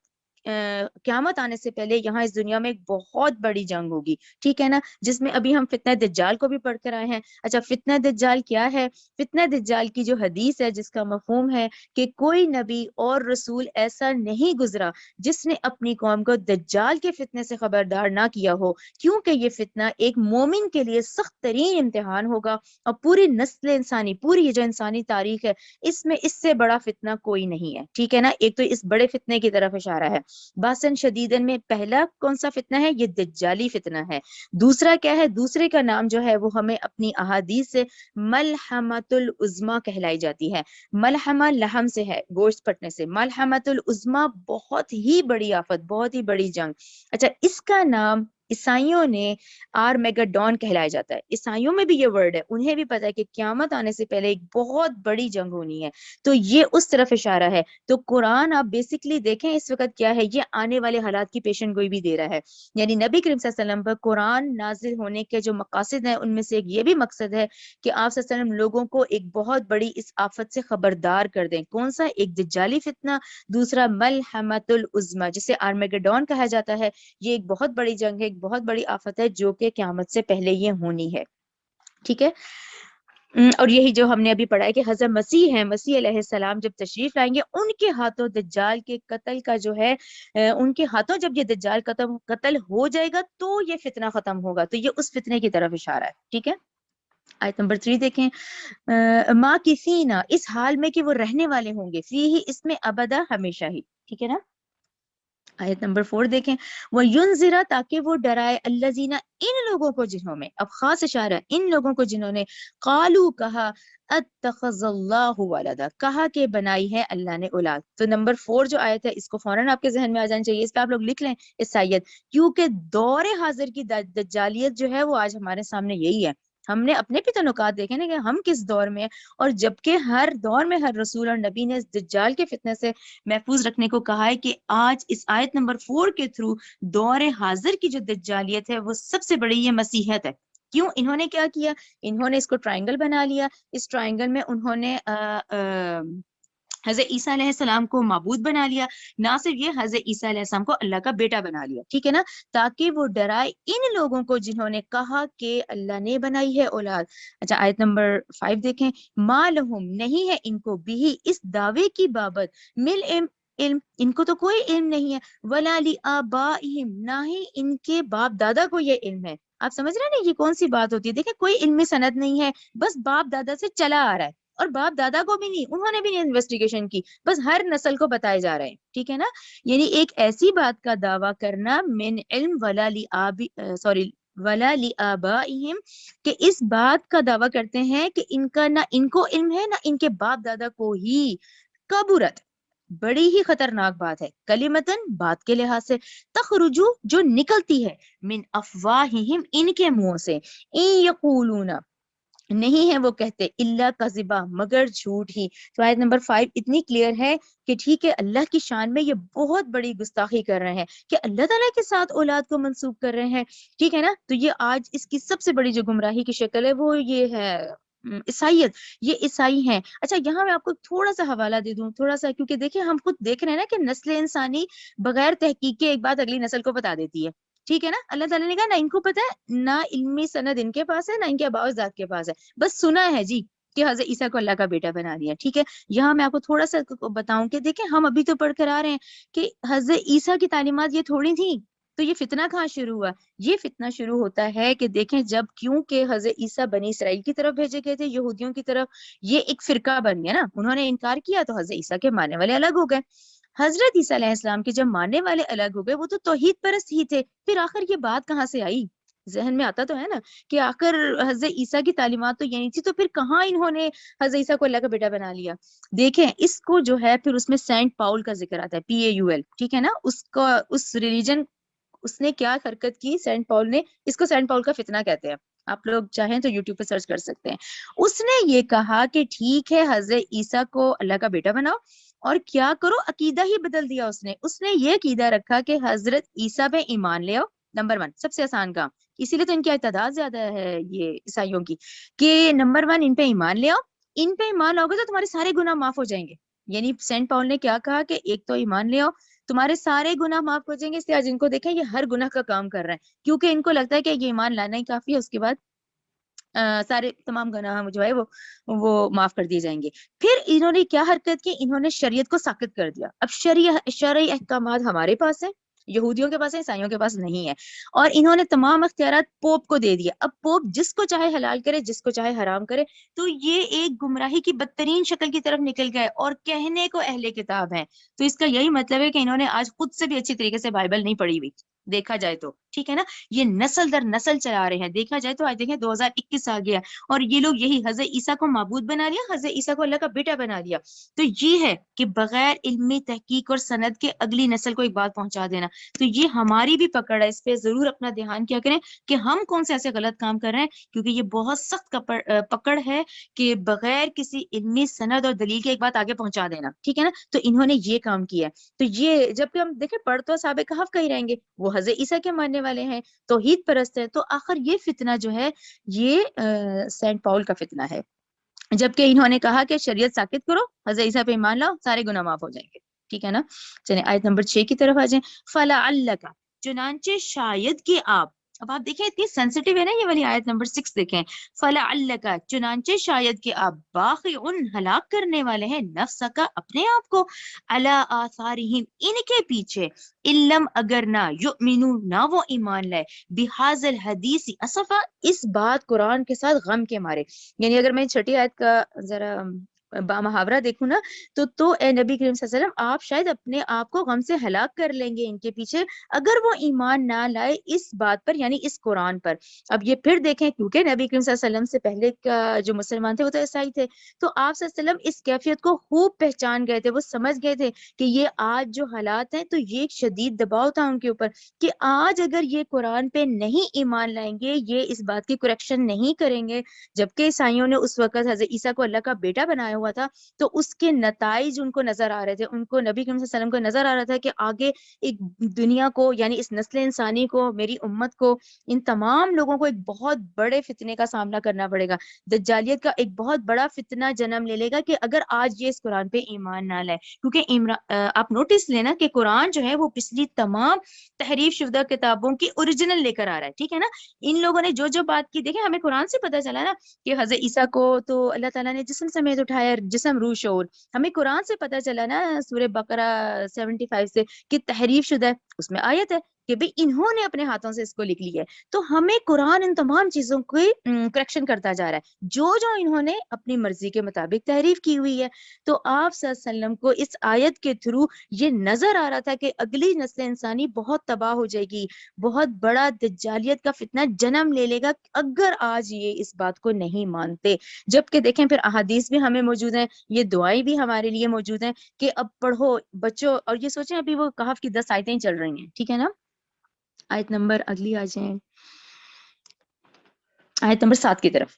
آنے سے پہلے یہاں اس دنیا میں ایک بہت بڑی جنگ ہوگی. ٹھیک ہے نا, جس میں ابھی ہم فتنہ دجال کو بھی پڑھ کر آئے ہیں. اچھا, فتنہ دجال کیا ہے, فتنہ دجال کی جو حدیث ہے جس کا مفہوم ہے کہ کوئی نبی اور رسول ایسا نہیں گزرا جس نے اپنی قوم کو دجال کے فتنے سے خبردار نہ کیا ہو, کیونکہ یہ فتنہ ایک مومن کے لیے سخت ترین امتحان ہوگا, اور پوری نسل انسانی, پوری جو انسانی تاریخ ہے, اس میں اس سے بڑا فتنہ کوئی نہیں ہے. ٹھیک ہے نا, ایک تو اس بڑے فتنے کی طرف اشارہ ہے. باسن شدیدن میں پہلا کون سا فتنہ ہے, یہ دجالی فتنہ ہے. دوسرا کیا ہے, دوسرے کا نام جو ہے وہ ہمیں اپنی احادیث سے ملحمۃ العظمیٰ کہلائی جاتی ہے. ملحمہ لحم سے ہے, گوشت پھٹنے سے, ملحمۃ العظمیٰ بہت ہی بڑی آفت, بہت ہی بڑی جنگ. اچھا, اس کا نام عیسائیوں نے آرمیگڈون کہلایا جاتا ہے، عیسائیوں میں بھی یہ ورڈ ہے، انہیں بھی پتا ہے کہ قیامت آنے سے پہلے ایک بہت بڑی جنگ ہونی ہے، تو یہ اس طرف اشارہ ہے۔ تو قرآن آپ بیسکلی دیکھیں اس وقت کیا ہے، یہ آنے والے حالات کی پیشن گوئی بھی دے رہا ہے، یعنی نبی کریم صلی اللہ علیہ وسلم پر قرآن نازل ہونے کے جو مقاصد ہیں ان میں سے ایک یہ بھی مقصد ہے کہ آپ صلی اللہ علیہ وسلم لوگوں کو ایک بہت بڑی اس آفت سے خبردار کر دیں۔ کون سا؟ ایک دجالی فتنہ، دوسرا ملحمۃ العظمیٰ جسے آرمیگڈون کہا جاتا ہے، یہ ایک بہت بڑی جنگ ہے، ایک بہت بڑی آفت ہے جو کہ قیامت سے پہلے یہ ہونی ہے، ٹھیک ہے۔ اور یہی جو ہم نے ابھی پڑھا ہے کہ حضرت مسیح ہیں، مسیح علیہ السلام جب تشریف لائیں گے ان کے ہاتھوں دجال کے قتل کا جو ہے ان کے ہاتھوں جب یہ دجال قتل ہو جائے گا تو یہ فتنہ ختم ہوگا، تو یہ اس فتنے کی طرف اشارہ ہے، ٹھیک ہے۔ آیت نمبر 3 دیکھیں، ماں کسی نہ اس حال میں کہ وہ رہنے والے ہوں گے، فی ہی اس میں ابدا ہمیشہ ہی، ٹھیک ہے نا۔ آیت نمبر 4 دیکھیں، وَيُنذِرَ تاکہ وہ ڈرائے الذین ان لوگوں کو جنہوں میں، اب خاص اشارہ ان لوگوں کو جنہوں نے قالو کہا اتخذ اللہ ولدا کہا کہ بنائی ہے اللہ نے اولاد۔ تو نمبر 4 جو آیت ہے اس کو فوراً آپ کے ذہن میں آ جانی چاہیے، اس پہ آپ لوگ لکھ لیں اس آیت، کیونکہ دور حاضر کی دجالیت جو ہے وہ آج ہمارے سامنے یہی ہے۔ ہم نے اپنے بھی تو نکات دیکھے نا کہ ہم کس دور میں ہیں، اور جبکہ ہر دور میں ہر رسول اور نبی نے اس دجال کے فتنے سے محفوظ رکھنے کو کہا ہے، کہ آج اس آیت نمبر 4 کے تھرو دور حاضر کی جو دجالیت ہے وہ سب سے بڑی یہ مسیحیت ہے۔ کیوں؟ انہوں نے کیا کیا؟ انہوں نے اس کو ٹرائنگل بنا لیا، اس ٹرائنگل میں انہوں نے حضرت عیسیٰ علیہ السلام کو معبود بنا لیا، نہ صرف یہ حضرت عیسیٰ علیہ السلام کو اللہ کا بیٹا بنا لیا، ٹھیک ہے نا، تاکہ وہ ڈرائے ان لوگوں کو جنہوں نے کہا کہ اللہ نے بنائی ہے اولاد۔ اچھا آیت نمبر 5 دیکھیں، ما لہم نہیں ہے ان کو بھی اس دعوے کی بابت مل علم ان کو تو کوئی علم نہیں ہے، ولا لآبائہم نہ ہی ان کے باپ دادا کو یہ علم ہے۔ آپ سمجھ رہے ہیں نا یہ کون سی بات ہوتی ہے؟ دیکھیں کوئی علمی سند نہیں ہے، بس باپ دادا سے چلا آ رہا ہے، اور باپ دادا کو بھی نہیں، انہوں نے بھی نہیں انویسٹیگیشن کی، بس ہر نسل کو بتائے جا رہے ہیں، ٹھیک ہے نا۔ یعنی ایک ایسی بات کا دعویٰ کرنا من علم ولا لآبائہم کہ اس بات کا دعویٰ کرتے ہیں کہ ان کا نہ ان کو علم ہے نہ ان کے باپ دادا کو ہی، کبرت بڑی ہی خطرناک بات ہے، کلمتن بات کے لحاظ سے، تخرجو جو نکلتی ہے، من افواہہم ان کے منہوں سے، ان یقولون نہیں ہے وہ کہتے، الا کذبا مگر جھوٹ ہی۔ تو آیت نمبر 5 اتنی کلیئر ہے کہ ٹھیک ہے اللہ کی شان میں یہ بہت بڑی گستاخی کر رہے ہیں کہ اللہ تعالیٰ کے ساتھ اولاد کو منسوب کر رہے ہیں، ٹھیک ہے نا۔ تو یہ آج اس کی سب سے بڑی جو گمراہی کی شکل ہے وہ یہ ہے عیسائیت، یہ عیسائی ہیں۔ اچھا یہاں میں آپ کو تھوڑا سا حوالہ دے دوں، تھوڑا سا، کیونکہ دیکھیں ہم خود دیکھ رہے ہیں نا کہ نسل انسانی بغیر تحقیق کے ایک بات اگلی نسل کو بتا دیتی ہے، ٹھیک ہے نا۔ اللہ تعالیٰ نے کہا نہ ان کو پتا ہے، نہ علمی سند ان کے پاس ہے، نہ ان کے آباء و اجداد کے پاس ہے، بس سنا ہے جی کہ حضرت عیسیٰ کو اللہ کا بیٹا بنا دیا، ٹھیک ہے۔ یہاں میں آپ کو تھوڑا سا بتاؤں کہ دیکھیں ہم ابھی تو پڑھ کر آ رہے ہیں کہ حضرت عیسیٰ کی تعلیمات یہ تھوڑی تھیں، تو یہ فتنہ کہاں شروع ہوا؟ یہ فتنہ شروع ہوتا ہے کہ دیکھیں جب کیونکہ حضرت عیسیٰ بنی اسرائیل کی طرف بھیجے گئے تھے، یہودیوں کی طرف، یہ ایک فرقہ بن گیا نا، انہوں نے انکار کیا تو حضرت عیسیٰ کے ماننے والے الگ ہو گئے۔ حضرت عیسیٰ علیہ السلام کے جب ماننے والے الگ ہو گئے، وہ تو توحید پرست ہی تھے، پھر آخر یہ بات کہاں سے آئی؟ ذہن میں آتا تو ہے نا کہ آخر حضرت عیسیٰ کی تعلیمات تو یہ نہیں تھی، تو پھر کہاں انہوں نے حضرت عیسیٰ کو اللہ کا بیٹا بنا لیا؟ دیکھیں اس کو جو ہے پھر اس میں سینٹ پاؤل کا ذکر آتا ہے، PAUL، ٹھیک ہے نا، اس کو اس ریلیجن اس نے کیا حرکت کی سینٹ پاول نے، اس کو سینٹ پاول کا فتنہ کہتے ہیں، آپ لوگ چاہیں تو یوٹیوب پہ سرچ کر سکتے ہیں۔ اس نے یہ کہا کہ ٹھیک ہے حضرت عیسیٰ کو اللہ کا بیٹا بناؤ، اور کیا کرو عقیدہ ہی بدل دیا اس نے یہ عقیدہ رکھا کہ حضرت عیسیٰ پہ ایمان لے آؤ، نمبر 1 سب سے آسان کام، اسی لیے تو ان کی تعداد زیادہ ہے یہ عیسائیوں کی، کہ نمبر 1 ان پہ ایمان لے آؤ، ان پہ ایمان لاؤ گے تو تمہارے سارے گناہ معاف ہو جائیں گے۔ یعنی سینٹ پاول نے کیا کہا کہ ایک تو ایمان لے آؤ، تمہارے سارے گناہ معاف ہو جائیں گے، اس لیے آج ان کو دیکھیں یہ ہر گناہ کا کام کر رہے ہیں، کیونکہ ان کو لگتا ہے کہ یہ ایمان لانا ہی کافی ہے، اس کے بعد سارے تمام گناہ جو ہے وہ معاف کر دیے جائیں گے۔ پھر انہوں نے کیا حرکت کی؟ انہوں نے شریعت کو ساقط کر دیا، اب شرعی احکامات ہمارے پاس ہیں، یہودیوں کے پاس ہے، عیسائیوں کے پاس نہیں ہے، اور انہوں نے تمام اختیارات پوپ کو دے دیا، اب پوپ جس کو چاہے حلال کرے جس کو چاہے حرام کرے، تو یہ ایک گمراہی کی بدترین شکل کی طرف نکل گئے، اور کہنے کو اہل کتاب ہیں، تو اس کا یہی مطلب ہے کہ انہوں نے آج خود سے بھی اچھی طریقے سے بائبل نہیں پڑھی ہوئی، دیکھا جائے تو، ٹھیک ہے نا، یہ نسل در نسل چلا رہے ہیں. دیکھا جائے تو آج دیکھیں 2021 آ گیا اور یہ لوگ یہی حضرت عیسیٰ کو معبود بنا لیا، حضرت عیسیٰ کو اللہ کا بیٹا بنا لیا. تو یہ ہے کہ بغیر علمی تحقیق اور سند کے اگلی نسل کو ایک بات پہنچا دینا. تو یہ ہماری بھی پکڑ ہے، اس پہ ضرور اپنا دھیان کیا کریں کہ ہم کون سے ایسے غلط کام کر رہے ہیں، کیونکہ یہ بہت سخت پکڑ ہے کہ بغیر کسی علمی سند اور دلیل کے ایک بات آگے پہنچا دینا، ٹھیک ہے نا. تو انہوں نے یہ کام کیا ہے. تو یہ جب کہ ہم دیکھیں پڑھ تو اصحاب کہف کا ہی رہیں گے، وہ حضرت عیسیٰ کے ماننے والے ہیں، توحید پرست ہے. تو آخر یہ فتنہ جو ہے یہ سینٹ پاول کا فتنہ ہے، جبکہ انہوں نے کہا کہ شریعت ساکت کرو، حضرت عیسیٰ پہ ایمان لاؤ، سارے گناہ معاف ہو جائیں گے، ٹھیک ہے نا. چلیں آیت نمبر 6 کی طرف آ جائیں. فَلَعَلَّكَ، چنانچہ شاید کہ آپ، اب آپ دیکھیں اتنی سینسٹیو ہے نا یہ والی آیت نمبر 6 دیکھیں. فَلَعَلَّكَ، چنانچہ شاید کہ آپ، باخع، ہلاک کرنے والے ہیں، نفسک، اپنے آپ کو، علی آثارہم، ان کے پیچھے، علم، اگر نہ، یؤمنون، نہ وہ ایمان لائے، بہذا الحدیث اسفا، اس بات قرآن کے ساتھ غم کے مارے. یعنی اگر میں چھٹی آیت کا ذرا محاورہ دیکھوں نا تو اے نبی کریم صلی اللہ علیہ وسلم، آپ شاید اپنے آپ کو غم سے ہلاک کر لیں گے ان کے پیچھے اگر وہ ایمان نہ لائے اس بات پر، یعنی اس قرآن پر. اب یہ پھر دیکھیں، کیونکہ نبی کریم صلی اللہ علیہ وسلم سے پہلے کا جو مسلمان تھے وہ تو عیسائی تھے، تو آپ صلی اللہ علیہ وسلم اس کیفیت کو خوب پہچان گئے تھے. وہ سمجھ گئے تھے کہ یہ آج جو حالات ہیں تو یہ ایک شدید دباؤ تھا ان کے اوپر کہ آج اگر یہ قرآن پہ نہیں ایمان لائیں گے، یہ اس بات کی کریکشن نہیں کریں گے، جبکہ عیسائیوں نے اس وقت حضرت عیسیٰ کو اللہ کا بیٹا بنایا ہوا تھا، تو اس کے نتائج ان کو نظر آ رہے تھے. ان کو نبی کریم صلی اللہ علیہ وسلم کو نظر آ رہا تھا کہ آگے ایک دنیا کو، یعنی اس نسل انسانی کو، میری امت کو، ان تمام لوگوں کو ایک بہت بڑے فتنے کا سامنا کرنا پڑے گا. دجالیت کا ایک بہت بڑا فتنہ جنم لے لے گا کہ اگر آج یہ اس قرآن پہ ایمان نہ لائے. کیونکہ آپ نوٹس لینا کہ قرآن جو ہے وہ پچھلی تمام تحریف شدہ کتابوں کی اوریجنل لے کر آ رہا ہے، ٹھیک ہے نا. ان لوگوں نے جو جو بات کی، دیکھیں ہمیں قرآن سے پتہ چلا نا کہ حضرت عیسیٰ کو تو اللہ تعالیٰ نے جسم سمیت اٹھایا، جسم روح شعور. ہمیں قرآن سے پتہ چلا نا سورہ بقرہ 75 سے کہ تحریف شدہ ہے. اس میں آیت ہے کہ بھئی انہوں نے اپنے ہاتھوں سے اس کو لکھ لیا ہے. تو ہمیں قرآن ان تمام چیزوں کی کریکشن کرتا جا رہا ہے جو انہوں نے اپنی مرضی کے مطابق تحریف کی ہوئی ہے. تو آپ صلی اللہ علیہ وسلم کو اس آیت کے تھرو یہ نظر آ رہا تھا کہ اگلی نسل انسانی بہت تباہ ہو جائے گی، بہت بڑا دجالیت کا فتنہ جنم لے لے گا اگر آج یہ اس بات کو نہیں مانتے. جبکہ دیکھیں پھر احادیث بھی ہمیں موجود ہیں، یہ دعائیں بھی ہمارے لیے موجود ہیں کہ اب پڑھو بچوں. اور یہ سوچیں ابھی وہ کہف کی 10 آیتیں چل رہی ہیں، ٹھیک ہے نا. آیت نمبر اگلی آ جائیں، آیت نمبر 7 کی طرف.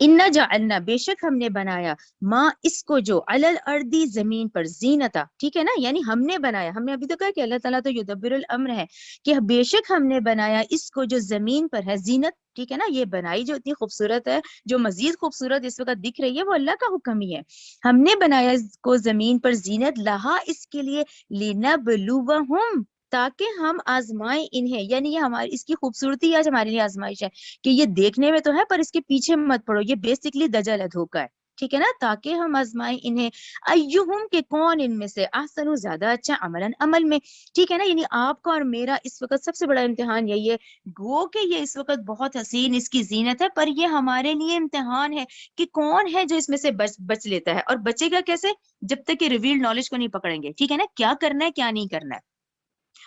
اِنَّا جَعَلْنَا، بے شک ہم نے بنایا، ماں اس کو جو، عَلَى الْأَرْضِ زمین پر، زینتا، ٹھیک ہے نا، یعنی ہم نے بنایا. ہم نے ابھی تو کہا کہ اللہ تعالیٰ تو یدبر الامر ہے کہ بے شک ہم نے بنایا اس کو جو زمین پر ہے، زینت، ٹھیک ہے نا. یہ بنائی جو اتنی خوبصورت ہے، جو مزید خوبصورت اس وقت دکھ رہی ہے، وہ اللہ کا حکم ہی ہے. ہم نے بنایا اس کو زمین پر زینت، لہا، اس کے لیے، لِنَبْلُوَهُمْ، تاکہ ہم آزمائیں انہیں. یعنی یہ ہماری اس کی خوبصورتی آج ہمارے لیے آزمائش ہے کہ یہ دیکھنے میں تو ہے پر اس کے پیچھے مت پڑو، یہ بیسیکلی دجل ہے، دھوکا ہے، ٹھیک ہے نا. تاکہ ہم آزمائیں انہیں، ایہم، کہ کون ان میں سے، احسن، زیادہ اچھا، عملاً، عمل میں، ٹھیک ہے نا. یعنی آپ کا اور میرا اس وقت سب سے بڑا امتحان یہی ہے. گو کہ یہ اس وقت بہت حسین اس کی زینت ہے، پر یہ ہمارے لیے امتحان ہے کہ کون ہے جو اس میں سے بچ لیتا ہے. اور بچے گا کیسے؟ جب تک کہ ریویلڈ نالج کو نہیں پکڑیں گے، ٹھیک ہے نا، کیا کرنا ہے کیا نہیں کرنا ہے.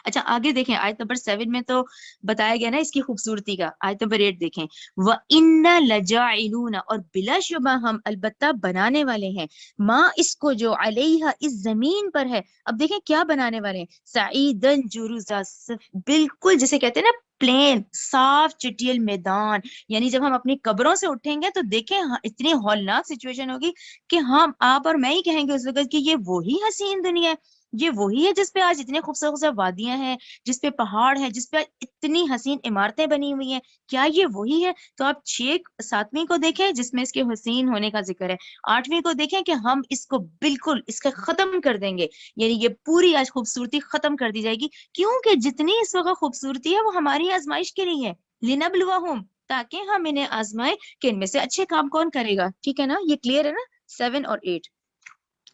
اچھا آگے دیکھیں، آیت نمبر 7 میں تو بتایا گیا نا اس کی خوبصورتی کا. آیت نمبر 8 دیکھیں، وَإِنَّا لَجَاعِلُونَ، اور بلا شبہ ہم البتہ بنانے والے ہیں، ماں اس کو جو، علیہا، اس زمین پر ہے. اب دیکھیں کیا بنانے والے ہیں، سعیدن، جرزا، بالکل جسے کہتے ہیں نا پلین، صاف چٹیل میدان. یعنی جب ہم اپنی قبروں سے اٹھیں گے تو دیکھیں اتنی ہولناک سچویشن ہوگی کہ ہم، آپ اور میں ہی کہیں گے اس وقت کہ یہ وہی حسین دنیا ہے، یہ وہی ہے جس پہ آج اتنے خوبصورت خوبصورت وادیاں ہیں، جس پہ پہاڑ ہے، جس پہ اتنی حسین عمارتیں بنی ہوئی ہیں. کیا یہ وہی ہے؟ تو آپ 7ویں کو دیکھیں جس میں اس کے حسین ہونے کا ذکر ہے. 8ویں کو دیکھیں کہ ہم اس کو بالکل اس کا ختم کر دیں گے، یعنی یہ پوری آج خوبصورتی ختم کر دی جائے گی. کیونکہ جتنی اس وقت خوبصورتی ہے وہ ہماری آزمائش کے لیے ہے، لِنَبْلُوَهُمْ، تاکہ ہم انہیں آزمائیں کہ ان میں سے اچھے کام کون کرے گا. ٹھیک ہے نا، یہ کلیئر ہے نا. 7 اور 8.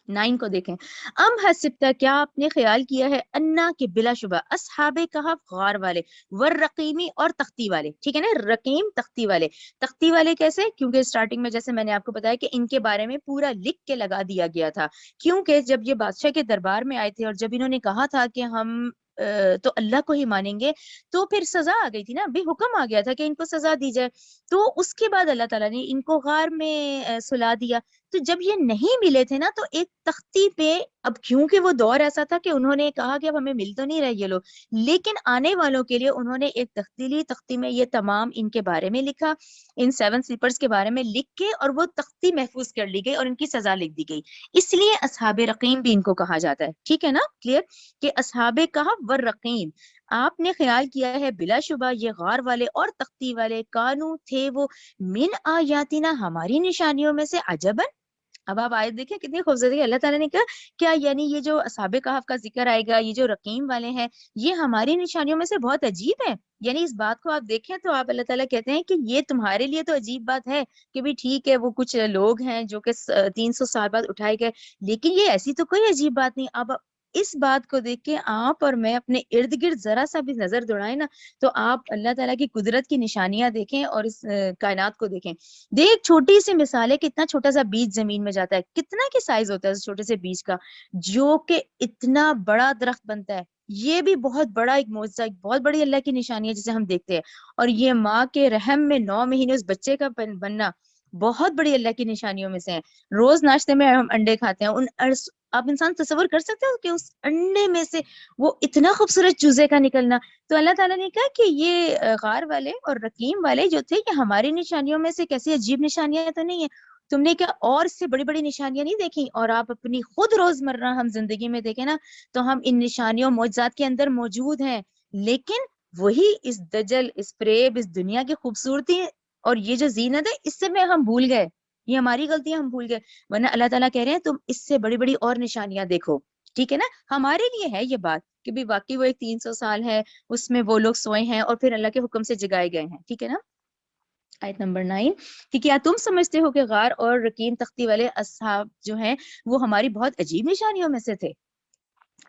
9 کو دیکھیں، ام حسبتا، کیا آپ نے خیال کیا ہے، انا، کہ بلا شبہ، اصحاب کہف، غار والے، والرقیمی، اور تختی والے، ٹھیک ہے نا. رقیم، تختی والے. تختی والے کیسے؟ کیونکہ سٹارٹنگ میں جیسے میں نے آپ کو بتایا کہ ان کے بارے میں پورا لکھ کے لگا دیا گیا تھا. کیونکہ جب یہ بادشاہ کے دربار میں آئے تھے اور جب انہوں نے کہا تھا کہ ہم تو اللہ کو ہی مانیں گے، تو پھر سزا آ گئی تھی نا، بھی حکم آ گیا تھا کہ ان کو سزا دی جائے. تو اس کے بعد اللہ تعالیٰ نے ان کو غار میں سلا دیا. تو جب یہ نہیں ملے تھے نا تو ایک تختی پہ، اب کیونکہ وہ دور ایسا تھا کہ انہوں نے کہا کہ اب ہمیں مل تو نہیں رہے یہ لوگ، لیکن آنے والوں کے لیے انہوں نے ایک تختی لی، تختی میں یہ تمام ان کے بارے میں لکھا، ان 7 سلیپرز کے بارے میں لکھ کے، اور وہ تختی محفوظ کر لی گئی اور ان کی سزا لکھ دی گئی. اس لیے اصحاب رقیم بھی ان کو کہا جاتا ہے. ٹھیک ہے نا، کلیئر؟ کہ اصحاب کہف والرقیم، آپ نے خیال کیا ہے بلا شبہ یہ غار والے اور تختی والے کانو تھے وہ من آیاتنا، ہماری نشانیوں میں سے، عجبن. اب آپ آیت دیکھیں کتنی خوبصورت ہے. اللہ تعالیٰ نے کہا کیا یعنی یہ جو اصحاب کہف کا ذکر آئے گا، یہ جو رقیم والے ہیں، یہ ہماری نشانیوں میں سے بہت عجیب ہے. یعنی اس بات کو آپ دیکھیں تو آپ، اللہ تعالیٰ کہتے ہیں کہ یہ تمہارے لیے تو عجیب بات ہے کہ بھی ٹھیک ہے وہ کچھ لوگ ہیں جو کہ 300 سال بعد اٹھائے گئے، لیکن یہ ایسی تو کوئی عجیب بات نہیں. اب اس بات کو دیکھ کے آپ اور میں اپنے ارد گرد ذرا سا بھی نظر دوڑائیں نا، تو آپ اللہ تعالیٰ کی قدرت کی نشانیاں دیکھیں اور اس کائنات کو دیکھیں. دیکھ چھوٹی سی مثال ہے، کتنا چھوٹا سا بیج زمین میں جاتا ہے، کتنا کے سائز ہوتا ہے اس چھوٹے سے بیج کا، جو کہ اتنا بڑا درخت بنتا ہے. یہ بھی بہت بڑا ایک معجزہ، ایک بہت بڑی اللہ کی نشانی ہے جسے ہم دیکھتے ہیں. اور یہ ماں کے رحم میں 9 مہینے اس بچے کا بننا بہت بڑی اللہ کی نشانیوں میں سے ہے. روز ناشتے میں ہم انڈے کھاتے ہیں، آپ انسان تصور کر سکتے ہو کہ اس انڈے میں سے وہ اتنا خوبصورت چوزے کا نکلنا. تو اللہ تعالیٰ نے کہا کہ یہ غار والے اور رقیم والے جو تھے، یہ ہماری نشانیوں میں سے کیسی عجیب نشانیاں تو نہیں ہیں، تم نے کیا اور سے بڑی بڑی نشانیاں نہیں دیکھی؟ اور آپ اپنی خود روزمرہ ہم زندگی میں دیکھیں نا تو ہم ان نشانیوں معجزات کے اندر موجود ہیں، لیکن وہی اس دجل، اس فریب، اس دنیا کی خوبصورتی اور یہ جو زینت ہے، اس سے میں ہم بھول گئے. یہ ہماری غلطیاں، ہم بھول گئے. ورنہ اللہ تعالیٰ کہہ رہے ہیں تم اس سے بڑی بڑی اور نشانیاں دیکھو. ٹھیک ہے نا، ہمارے لیے ہے یہ بات کہ بھی واقعی وہ ایک 300 سال ہے، اس میں وہ لوگ سوئے ہیں اور پھر اللہ کے حکم سے جگائے گئے ہیں. ٹھیک ہے نا. آیت نمبر 9 کہ کیا تم سمجھتے ہو کہ غار اور رقیم تختی والے اصحاب جو ہیں وہ ہماری بہت عجیب نشانیوں میں سے تھے.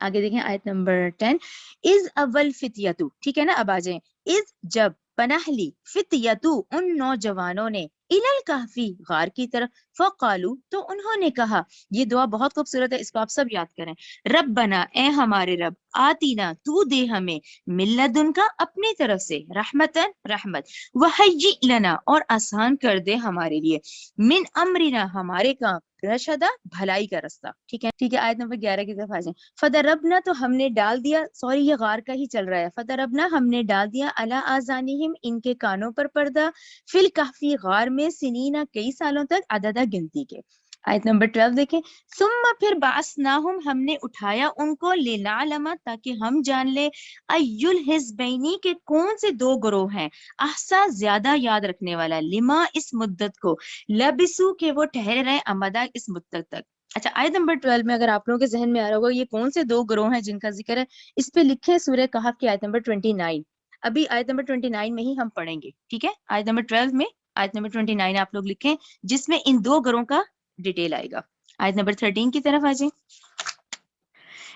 آگے دیکھیں آیت نمبر 10، از اول فتیتو. ٹھیک ہے نا، اب آ جائیں. از جب پناہ لی، فتیتو ان نوجوانوں نے، الال کہفی غار کی طرف، فقالو تو انہوں نے کہا. یہ دعا بہت خوبصورت ہے، اس کو آپ سب یاد کریں. ربنا اے ہمارے رب، آتینا تو دے ہمیں، ملدن کا اپنی طرف سے، رحمتن رحمت، وحیئ لنا اور آسان کر دے ہمارے لیے، من امرنا ہمارے کام، رشدہ بھلائی کا رستہ. ٹھیک ہے، ٹھیک ہے. آیت نمبر 11 کی طرف آ جائیں. فدربنا تو ہم نے ڈال دیا، سوری یہ غار کا ہی چل رہا ہے. فدربنا ہم نے ڈال دیا، علی آذانہم ان کے کانوں پر پردہ، فی الکہفی غار میں، سنینا کئی سالوں تک، عددہ گنتی کے. آیت نمبر 12 دیکھیں. ثم پھر بعثناہم ہم نے اٹھایا ان کو، لنعلم تاکہ ہم جان لے، ای الحزبین کے کون سے 2 گروہ ہیں، احسا زیادہ یاد رکھنے والا، لما اس مدت کو، لبسو کہ وہ ٹھہرے رہے، امدا اس مدت تک. اچھا، آیت نمبر 12 میں اگر آپ لوگوں کے ذہن میں آ رہا ہوگا یہ کون سے 2 گروہ ہیں جن کا ذکر ہے، اس پہ لکھے سورہ کہف کی آیت نمبر 29. ابھی آیت نمبر 29 میں ہی ہم پڑھیں گے. ٹھیک ہے، آیت نمبر 12 میں آیت نمبر 29 آپ لوگ لکھیں، جس میں ان 2 گروہوں کا ڈیٹیل آئے گا. آیت نمبر 13 کی طرف آ جائیں.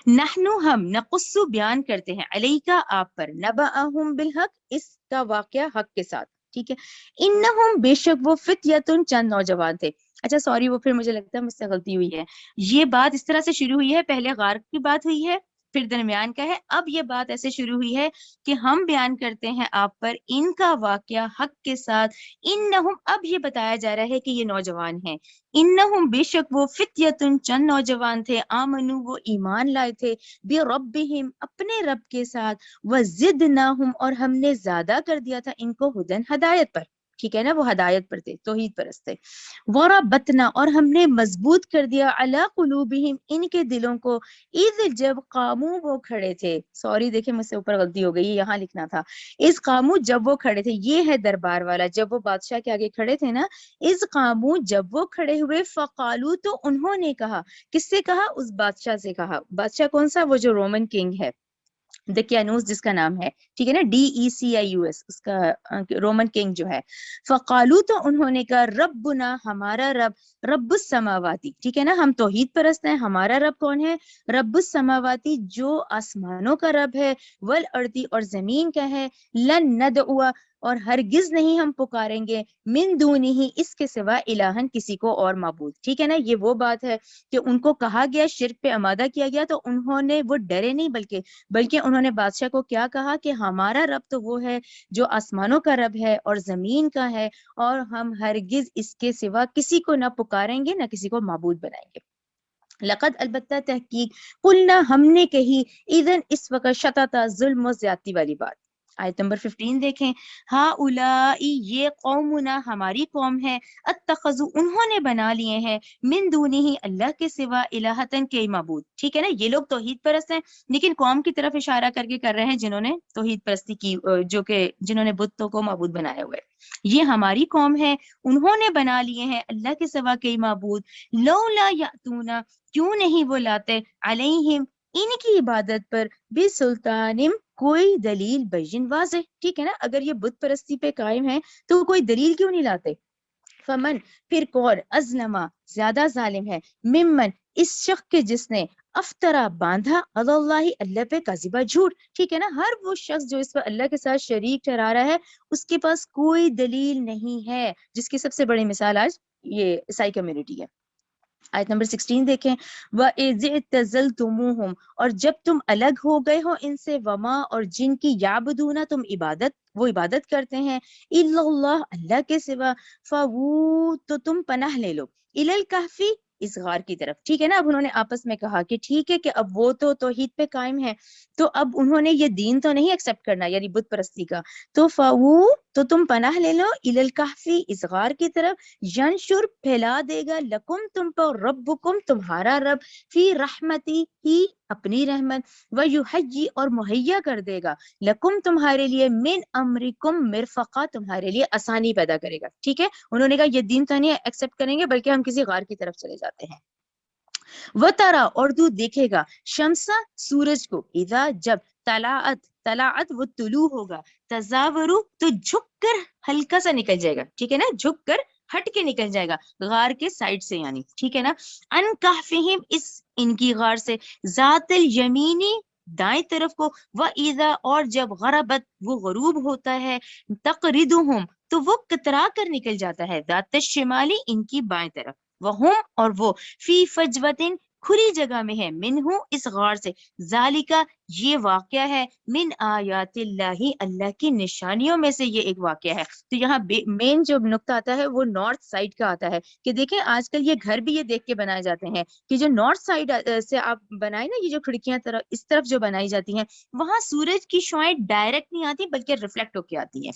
نحنو ہم، نقصو بیان کرتے ہیں، علیکا آپ پر، نبأہم بالحق اس کا واقعہ حق کے ساتھ. ٹھیک ہے. انہم بے شک وہ، فتیتن چند نوجوان تھے. اچھا سوری، وہ پھر مجھے لگتا ہے مجھ سے غلطی ہوئی ہے. یہ بات اس طرح سے شروع ہوئی ہے، پہلے غار کی بات ہوئی ہے، پھر درمیان کا ہے، اب یہ بات ایسے شروع ہوئی ہے کہ ہم بیان کرتے ہیں آپ پر ان کا واقعہ حق کے ساتھ. انہم، اب یہ بتایا جا رہا ہے کہ یہ نوجوان ہیں. انہم بے شک وہ، فتیتن چند نوجوان تھے، آمنو وہ ایمان لائے تھے، بربہم اپنے رب کے ساتھ، وزدناہم اور ہم نے زیادہ کر دیا تھا ان کو، ہدن ہدایت پر. ٹھیک ہے نا، وہ ہدایت پر تھے، توحید پرست تھے. وربطنا اور ہم نے مضبوط کر دیا، علی قلوبہم ان کے دلوں کو، اذ جب قامو وہ کھڑے تھے. سوری دیکھیں مجھ سے اوپر غلطی ہو گئی، یہاں لکھنا تھا اذ قامو جب وہ کھڑے تھے. یہ ہے دربار والا، جب وہ بادشاہ کے آگے کھڑے تھے نا، اذ قامو جب وہ کھڑے ہوئے، فقالو تو انہوں نے کہا. کس سے کہا؟ اس بادشاہ سے کہا. بادشاہ کون سا؟ وہ جو رومن کنگ ہے، دقیانوس جس کا نام ہے. ٹھیک ہے نا، DECIUS اس کا رومن کنگ جو ہے. فقالو تو انہوں نے کہا، ربنا ہمارا رب، رب السماواتی. ٹھیک ہے نا، ہم توحید پرست ہیں. ہمارا رب کون ہے؟ رب السماواتی، جو آسمانوں کا رب ہے، والارضی اور زمین کا ہے. لن ندعو اور ہرگز نہیں ہم پکاریں گے من دونہ اس کے سوا الہن کسی کو اور معبود. ٹھیک ہے نا, یہ وہ بات ہے کہ ان کو کہا گیا, شرک پہ آمادہ کیا گیا, تو انہوں نے وہ ڈرے نہیں, بلکہ انہوں نے بادشاہ کو کیا کہا کہ ہمارا رب تو وہ ہے جو آسمانوں کا رب ہے اور زمین کا ہے, اور ہم ہرگز اس کے سوا کسی کو نہ پکاریں گے نہ کسی کو معبود بنائیں گے. لقد البتہ تحقیق قلنا ہم نے کہی اذن اس وقت شتاتا ظلم و زیادتی والی بات. آیت نمبر 15 دیکھیں. ہا اولائی یہ قومنا ہماری قوم ہے, اتخذوا انہوں نے بنا لیے ہیں من دونہ اللہ کے سوا الہتن کے معبود. ٹھیک ہے نا, یہ لوگ توحید پرست ہیں لیکن قوم کی طرف اشارہ کر کے کر رہے ہیں جنہوں نے توحید پرستی کی, جو کہ جنہوں نے بتوں کو معبود بنایا ہوا ہے. یہ ہماری قوم ہے, انہوں نے بنا لیے ہیں اللہ کے سوا کئی معبود. لولا یاتونا کیوں نہیں وہ لاتے علیہم ان کی عبادت پر بسلطانم کوئی دلیل بین واضح. ٹھیک ہے نا, اگر یہ بت پرستی پہ قائم ہے تو کوئی دلیل کیوں نہیں لاتے. فمن پھر کون ازلما زیادہ ظالم ہے ممن اس شخص کے جس نے افطرا باندھا اللہ اللہ پہ کذبہ جھوٹ. ٹھیک ہے نا, ہر وہ شخص جو اس پر اللہ کے ساتھ شریک ٹھہرا رہا ہے اس کے پاس کوئی دلیل نہیں ہے, جس کی سب سے بڑی مثال آج یہ عیسائی کمیونٹی ہے. آیت نمبر 16 دیکھیں. وَإِذِ اعْتَزَلْتُمُوهُمْ اور جب تم الگ ہو گئے ہو ان سے, وما اور جن کی یعبدون تم وہ عبادت کرتے ہیں, الا اللہ اللہ کے سوا, فَوُو تو تم پناہ لے لو, الی الکہفی اس غار کی طرف. ٹھیک ہے نا, اب انہوں نے آپس میں کہا کہ ٹھیک ہے کہ اب وہ تو توحید پہ قائم ہے, تو اب انہوں نے یہ دین تو نہیں ایکسپٹ کرنا یعنی بت پرستی کا, تو فَوُو تو تم پناہ لے لو الی الکہفی اس غار کی طرف, ینشر پھیلا دے گا لکم تم پر ربکم تمہارا رب, فی رحمتی ہی اپنی رحمت, ویحیی اور مہیا کر دے گا لکم تمہارے لیے من امرکم مرفقا تمہارے لیے آسانی پیدا کرے گا. ٹھیک ہے, انہوں نے کہا یہ دین تو نہیں ایکسپٹ کریں گے بلکہ ہم کسی غار کی طرف چلے جاتے ہیں. وَتَرَا اور تو دیکھے گا شمسا سورج کو, اذا جب طلعت وہ طلوع ہوگا, تزاورو تو جھک کر ہلکا سا نکل جائے گا. ٹھیک ہے نا, جھک کر ہٹ کے نکل جائے گا غار کے سائڈ سے یعنی. ٹھیک ہے نا, ان کہفہم اس ان کی غار سے, ذات الیمینی دائیں طرف کو, وَإِذَا اور جب غربت وہ غروب ہوتا ہے, تقرضہم تو وہ کترا کر نکل جاتا ہے, ذات الشمالی ان کی بائیں طرف, وہم اور وہ فی فجوتن کھلی جگہ میں ہے, منہ اس غار سے, ذالکا یہ واقعہ ہے, من آیات اللہ اللہ کی نشانیوں میں سے یہ ایک واقعہ ہے. تو یہاں مین جو نقطہ آتا ہے وہ نارتھ سائڈ کا آتا ہے کہ دیکھیں آج کل یہ گھر بھی یہ دیکھ کے بنائے جاتے ہیں کہ جو نارتھ سائڈ سے آپ بنائے نا, یہ جو کھڑکیاں اس طرف جو بنائی جاتی ہیں وہاں سورج کی شعاعیں ڈائریکٹ نہیں آتی بلکہ ریفلیکٹ ہو کے آتی ہیں.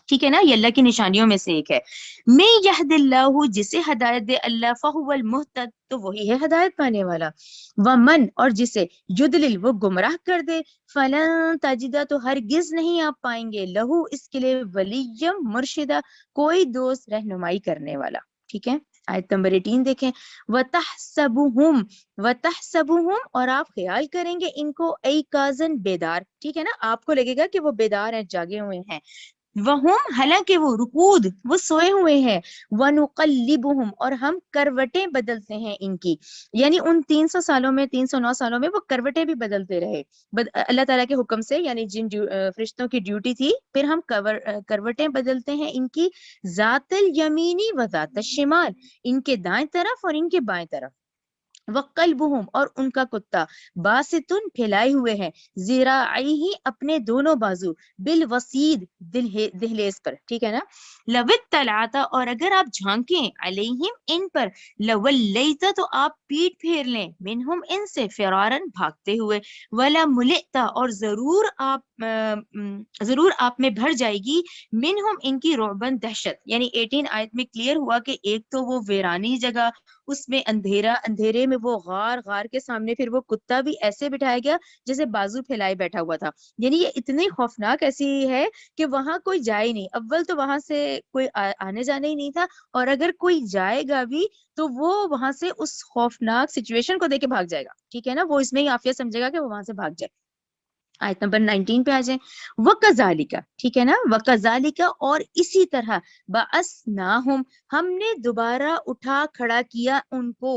ٹھیک ہے نا, یہ اللہ کی نشانیوں میں سے ایک ہے. میں یہد اللہ جسے ہدایت دے اللہ فہو المہتد تو وہی ہے ہدایت پانے والا, ومن اور جسے یدلل وہ گمراہ کر دے, فلن تجدہ تو ہرگز نہیں آپ پائیں گے, لہو اس کے لیے ولیم مرشدہ کوئی دوست رہنمائی کرنے والا. ٹھیک ہے, آیت نمبر 18 دیکھیں. وَتَحْسَبُهُمْ اور آپ خیال کریں گے ان کو ایقاظاً بیدار. ٹھیک ہے نا, آپ کو لگے گا کہ وہ بیدار ہیں, جاگے ہوئے ہیں. وَهُمْ حالانکہ وہ رقود وہ سوئے ہوئے ہیں. وَنُقَلِّبُهُمْ اور ہم کروٹیں بدلتے ہیں ان کی, یعنی ان 300 سالوں میں 309 سالوں میں وہ کروٹیں بھی بدلتے رہے اللہ تعالیٰ کے حکم سے, یعنی جن فرشتوں کی ڈیوٹی تھی, پھر ہم کروٹیں بدلتے ہیں ان کی, ذات الیمینی و ذات الشمال ان کے دائیں طرف اور ان کے بائیں طرف. وَقَلْبُهُمْ اور ان کا کتا, باسطن پھیلائے ہوئے ہیں, ذراعیہ اپنے دونوں بازو, بالوسید دہلیز پر. ٹھیک ہے نا, لوت طلعتا اور اگر آپ جھانکیں علیہم ان پر, لولیتا تو آپ پیٹ پھیر لیں, منہم ان سے, فرارن بھاگتے ہوئے, ولا ملئتا اور ضرور آپ میں بھر جائے گی, منہم ان کی رعبن دہشت. یعنی 18 آیت میں کلیئر ہوا کہ ایک تو وہ ویرانی جگہ, اس میں اندھیرے میں وہ غار کے سامنے پھر وہ کتا بھی ایسے بٹھایا گیا جیسے بازو پھیلائے بیٹھا ہوا تھا. یعنی یہ اتنی خوفناک ایسی ہے کہ وہاں کوئی جائے نہیں. اول تو وہاں سے کوئی آنے جانے ہی نہیں تھا, اور اگر کوئی جائے گا بھی تو وہ وہاں سے اس خوفناک سچویشن کو دیکھ کے بھاگ جائے گا. ٹھیک ہے نا, وہ اس میں ہی عافیت سمجھے گا کہ وہ وہاں سے بھاگ جائے. آیت نمبر 19 پہ آ جائیں. وَكَذَلِكَ، ٹھیک ہے نا، وَكَذَلِكَ، اور اسی طرح بَعَثْنَاهُمْ، ہم نے دوبارہ اٹھا کھڑا کیا ان کو.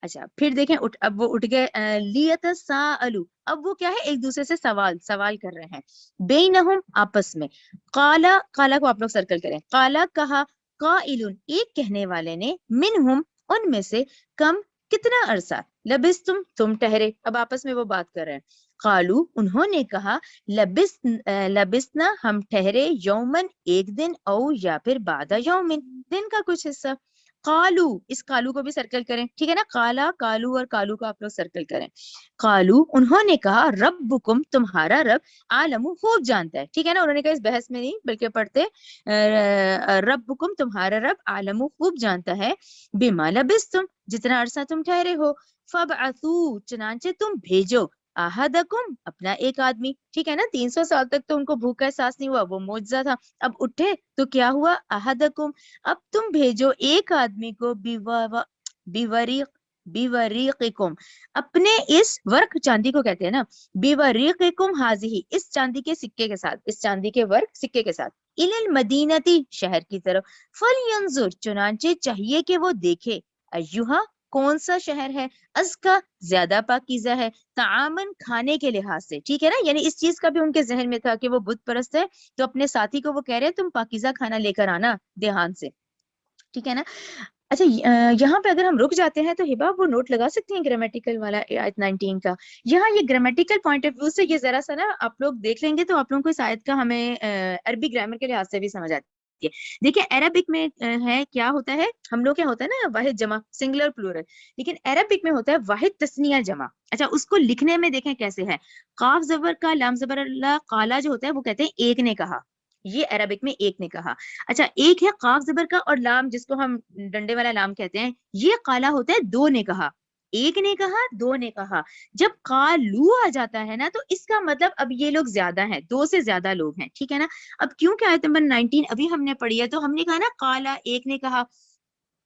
اچھا پھر دیکھیں اب وہ اٹھ گئے. لِيَتَسَاءَلُوا، اب وہ کیا ہے، ایک دوسرے سے سوال کر رہے ہیں. بینہم، آپس میں. قالا کو آپ لوگ سرکل کریں. قالا، کہا. قائل، ایک کہنے والے نے. منہم، ان میں سے. کم، کتنا عرصہ. لبستم، تم ٹھہرے. اب آپس میں وہ بات کر رہے ہیں. قالو، انہوں نے کہا. لبسنا، ہم ٹھہرے. یومن، ایک دن. او، یا پھر بعد یومن، دن کا کچھ حصہ. قالو، اس قالو کو بھی سرکل کریں، ٹھیک ہے نا. قالا، قالو اور قالو کو آپ لوگ سرکل کریں. قالو، انہوں نے کہا. ربکم، تمہارا رب. عالم، خوب جانتا ہے، ٹھیک ہے نا. انہوں نے کہا اس بحث میں نہیں بلکہ پڑھتے. ربکم، تمہارا رب. عالم، خوب جانتا ہے. بما لبستم، جتنا عرصہ تم ٹھہرے ہو. فبعثوا، چنانچہ تم بھیجو. احدکم، اپنا ایک آدمی، ٹھیک ہے نا. 300 سال تک تو ان کو بھوک کا احساس نہیں ہوا، وہ معجزہ تھا. اب اٹھے تو کیا ہوا. احدکم، اب تم بھیجو ایک آدمی کو. بیوریقکم، اپنے اس ورق، چاندی کو کہتے ہیں نا. بیوریقکم ہاذہ، اس چاندی کے سکے کے ساتھ، اس چاندی کے ورق سکے کے ساتھ. الی المدینتی، شہر کی طرف. فلینظر، چنانچہ چاہیے کہ وہ دیکھے. ایہا، کون سا شہر ہے. ازکا، زیادہ پاکیزہ ہے. تعامن، کھانے کے لحاظ سے، ٹھیک ہے نا. یعنی اس چیز کا بھی ان کے ذہن میں تھا کہ وہ بت پرست ہے، تو اپنے ساتھی کو وہ کہہ رہے ہیں تم پاکیزہ کھانا لے کر آنا دیہان سے، ٹھیک ہے نا. اچھا یہاں پہ اگر ہم رک جاتے ہیں تو ہبا وہ نوٹ لگا سکتی ہیں گرامیٹیکل والا آیت 19 کا. یہاں یہ گرامیٹیکل پوائنٹ آف ویو سے یہ ذرا سا نا آپ لوگ دیکھ لیں گے تو آپ لوگوں کو اس آیت کا ہمیں عربی گرامر کے لحاظ سے بھی سمجھ آتی ہے. دیکھیں عربک میں ہے کیا ہوتا ہے، ہم لوگ کیا ہوتا ہے نا واحد جمع سنگولر پلورل، لیکن عربک میں ہوتا ہے واحد تثنیہ جمع. اچھا اس کو لکھنے میں دیکھیں کیسے ہے. قاف زبر کا لام زبر اللہ قالا جو ہوتا ہے وہ کہتے ہیں ایک نے کہا، یہ عربک میں ایک نے کہا. اچھا ایک ہے قاف زبر کا اور لام جس کو ہم ڈنڈے والا لام کہتے ہیں، یہ قالا ہوتا ہے دو نے کہا. ایک نے کہا، دو نے کہا. جب قالو آ جاتا ہے نا تو اس کا مطلب اب یہ لوگ زیادہ ہیں، دو سے زیادہ لوگ ہیں، ٹھیک ہے نا. اب کیونکہ آیت نمبر 19 ابھی ہم نے پڑھی ہے تو ہم نے کہا نا قالا، ایک نے کہا.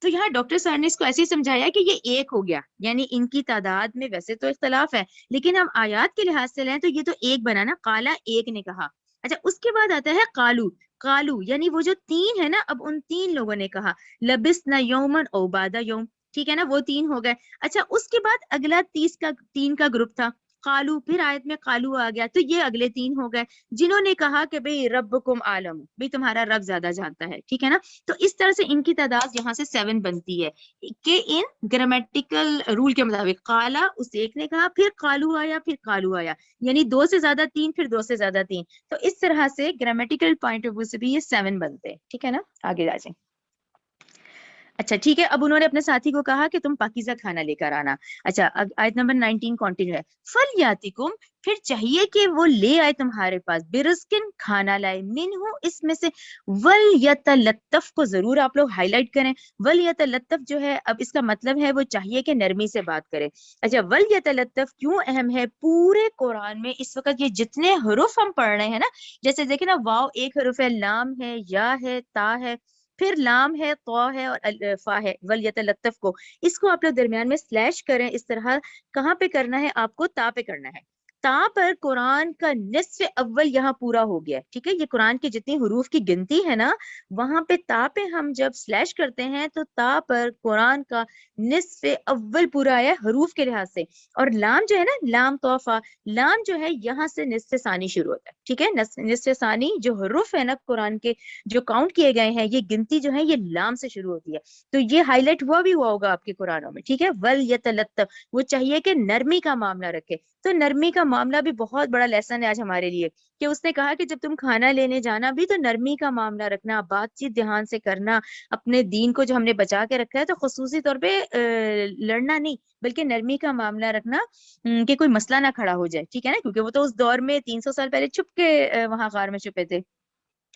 تو یہاں ڈاکٹر صاحب نے اس کو ایسے ہی سمجھایا کہ یہ ایک ہو گیا، یعنی ان کی تعداد میں ویسے تو اختلاف ہے لیکن ہم آیات کے لحاظ سے لیں تو یہ تو ایک بنا نا. قالا، ایک نے کہا. اچھا اس کے بعد آتا ہے قالو. قالو یعنی وہ جو تین ہے نا، اب ان تین لوگوں نے کہا. لبسنا یومن او بعد یوم، ٹھیک ہے نا، وہ تین ہو گئے. اچھا اس کے بعد اگلا تین کا گروپ تھا قالو، پھر آیت میں قالو آ گیا تو یہ اگلے تین ہو گئے جنہوں نے کہا کہ بھئی ربکم عالم، بھئی تمہارا رب زیادہ جانتا ہے، ٹھیک ہے نا. تو اس طرح سے ان کی تعداد یہاں سے 7 بنتی ہے کہ ان گرامیٹیکل رول کے مطابق قالا، اس ایک نے کہا، پھر قالو آیا، پھر قالو آیا، یعنی 2 سے زیادہ 3، پھر 2 سے زیادہ 3. تو اس طرح سے گرامیٹیکل پوائنٹ آف ویو سے بھی یہ 7 بنتے ہیں، ٹھیک ہے نا. آگے جا جائیں. اچھا ٹھیک ہے، اب انہوں نے اپنے ساتھی کو کہا کہ تم پاکیزہ کھانا لے کر آنا. اچھا آیت نمبر 19 کنٹینیو ہے. فلیاتکم، پھر چاہیے کہ وہ لے آئے تمہارے پاس. برزقن، کھانا لائے. منہ، اس میں سے. ولیتلطف کو ضرور آپ لوگ ہائی لائٹ کریں. ولیتلطف جو ہے اب اس کا مطلب ہے وہ چاہیے کہ نرمی سے بات کرے. اچھا ولیتلطف کیوں اہم ہے پورے قرآن میں اس وقت؟ یہ جتنے حروف ہم پڑھ رہے ہیں نا، جیسے دیکھیں نا واو ایک حرف ہے، لام ہے، یا ہے، تا ہے، پھر لام ہے، طا ہے اور فا ہے. ولیتلطف کو اس کو آپ لوگ درمیان میں سلیش کریں اس طرح. کہاں پہ کرنا ہے آپ کو؟ تا پہ کرنا ہے. تا پر قرآن کا نصف اول یہاں پورا ہو گیا، ٹھیک ہے. یہ قرآن کی جتنی حروف کی گنتی ہے نا، وہاں پہ تا پہ ہم جب سلیش کرتے ہیں تو تا پر قرآن کا نصف اول پورا آیا حروف کے لحاظ سے. اور لام جو ہے نا، لام توفا، لام جو ہے یہاں سے نصف ثانی شروع ہوتا ہے، ٹھیک ہے. نصف ثانی جو حروف ہے نا قرآن کے جو کاؤنٹ کیے گئے ہیں، یہ گنتی جو ہے یہ لام سے شروع ہوتی ہے. تو یہ ہائی لائٹ ہوا بھی ہوا ہوگا آپ کے قرآنوں میں، ٹھیک ہے. ولیتلطف، وہ چاہیے کہ نرمی کا معاملہ رکھے. تو نرمی کا معاملہ بھی بہت بڑا لیسن ہے آج ہمارے لیے، کہ اس نے کہا کہ جب تم کھانا لینے جانا بھی تو نرمی کا معاملہ رکھنا، بات چیت دھیان سے کرنا. اپنے دین کو جو ہم نے بچا کے رکھا ہے تو خصوصی طور پہ لڑنا نہیں بلکہ نرمی کا معاملہ رکھنا کہ کوئی مسئلہ نہ کھڑا ہو جائے، ٹھیک ہے نا. کیونکہ وہ تو اس دور میں 300 سال پہلے چھپ کے وہاں غار میں چھپے تھے.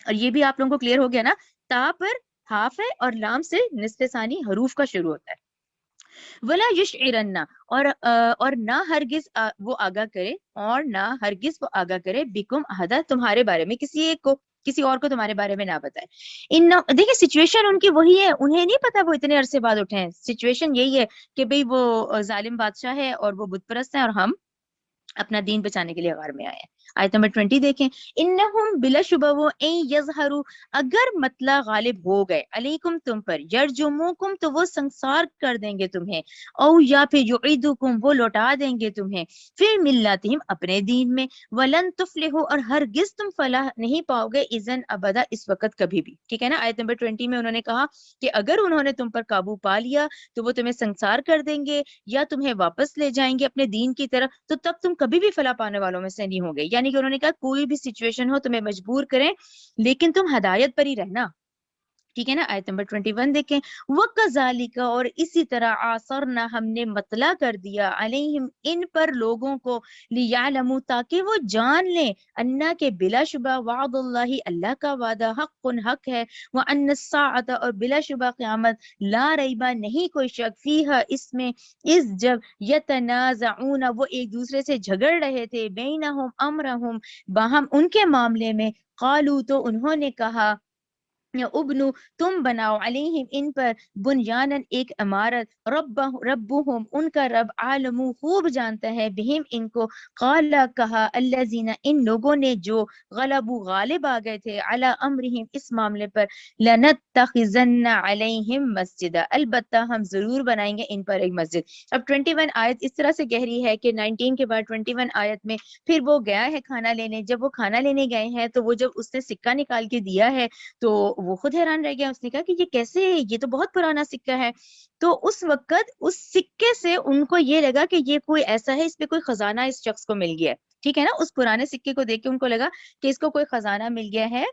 اور یہ بھی آپ لوگوں کو کلیئر ہو گیا نا، تا پر ہاف ہے اور لام سے نصف ثانی حروف کا شروع ہوتا ہے. ولا یشعرن، اور نہ ہرگز وہ آگاہ کرے، اور نہ ہرگز وہ آگاہ کرے بکم احدا، تمہارے بارے میں کسی ایک کو، کسی اور کو تمہارے بارے میں نہ بتائے. دیکھیں سچویشن ان کی وہی ہے، انہیں نہیں پتا وہ اتنے عرصے بعد اٹھے ہیں. سچویشن یہی ہے کہ بھئی وہ ظالم بادشاہ ہے اور وہ بت پرست ہیں اور ہم اپنا دین بچانے کے لیے غار میں آئے ہیں. آیت نمبر 20 دیکھیں، انہم بلا شبہ وہ این یظہروا، اگر مطلع غالب ہو گئے، علیکم تم پر، یرجموکم تو وہ سنسار کر دیں گے تمہیں، او یا پھر یعیدوکم وہ لوٹا دیں گے تمہیں، پھر ملتہم اپنے دین میں، ولن تفلحوا اور ہرگز تم فلاح نہیں پاؤ گے اذن ابدا اس وقت کبھی بھی، ٹھیک ہے نا۔ آیت نمبر 20 میں انہوں نے کہا کہ اگر انہوں نے تم پر قابو پا لیا تو وہ تمہیں سنسار کر دیں گے یا تمہیں واپس لے جائیں گے اپنے دین کی طرف، تو تب تم کبھی بھی فلاح پانے والوں میں سے نہیں ہوں گے۔ یعنی کہ انہوں نے کہا کوئی بھی سچویشن ہو تمہیں مجبور کریں لیکن تم ہدایت پر ہی رہنا، ٹھیک ہے نا۔ آیت نمبر 21 دیکھیں، وَكَذَلِكَ اور اسی طرح آثرنا ہم نے مطلع کر دیا علیہم ان پر لوگوں کو، لیعلموا تاکہ وہ جان لیں، انا کے بلا شبہ وعد اللہ اللہ کا وعدہ حق حق ہے، وان الساعۃ اور بلا شبہ قیامت لا ریبہ نہیں کوئی شک فیہا اس میں، اس جب یتنازعون وہ ایک دوسرے سے جھگڑ رہے تھے، بینہم امرہم باہم ان کے معاملے میں، قالوا تو انہوں نے کہا، ابنو تم بناؤ علیہم ان پر، بنیانن ایک عمارت، ربہم ان کا رب عالم خوب جانتا ہے، بہم ان کو، قال کہا الذین ان لوگوں نے جو غلبوا غالب آ گئے تھے، علی امرہم اس معاملے پر، لنتخذن علیہم مسجدا البتہ ہم ضرور بنائیں گے ان پر ایک مسجد۔ اب 21 آیت اس طرح سے گہری ہے کہ 19 کے بعد 21 آیت میں پھر وہ گیا ہے کھانا لینے، جب وہ کھانا لینے گئے ہیں تو وہ جب اس نے سکہ نکال کے دیا ہے تو وہ خود حیران رہ گیا، اس نے کہا کہ یہ کیسے ہے، یہ تو بہت پرانا سکہ ہے۔ تو اس وقت اس سکے سے ان کو یہ لگا کہ یہ کوئی ایسا ہے، اس پہ کوئی خزانہ اس شخص کو مل گیا ہے، ٹھیک ہے نا۔ اس پرانے سکے کو دیکھ کے ان کو لگا کہ اس کو کوئی خزانہ مل گیا ہے،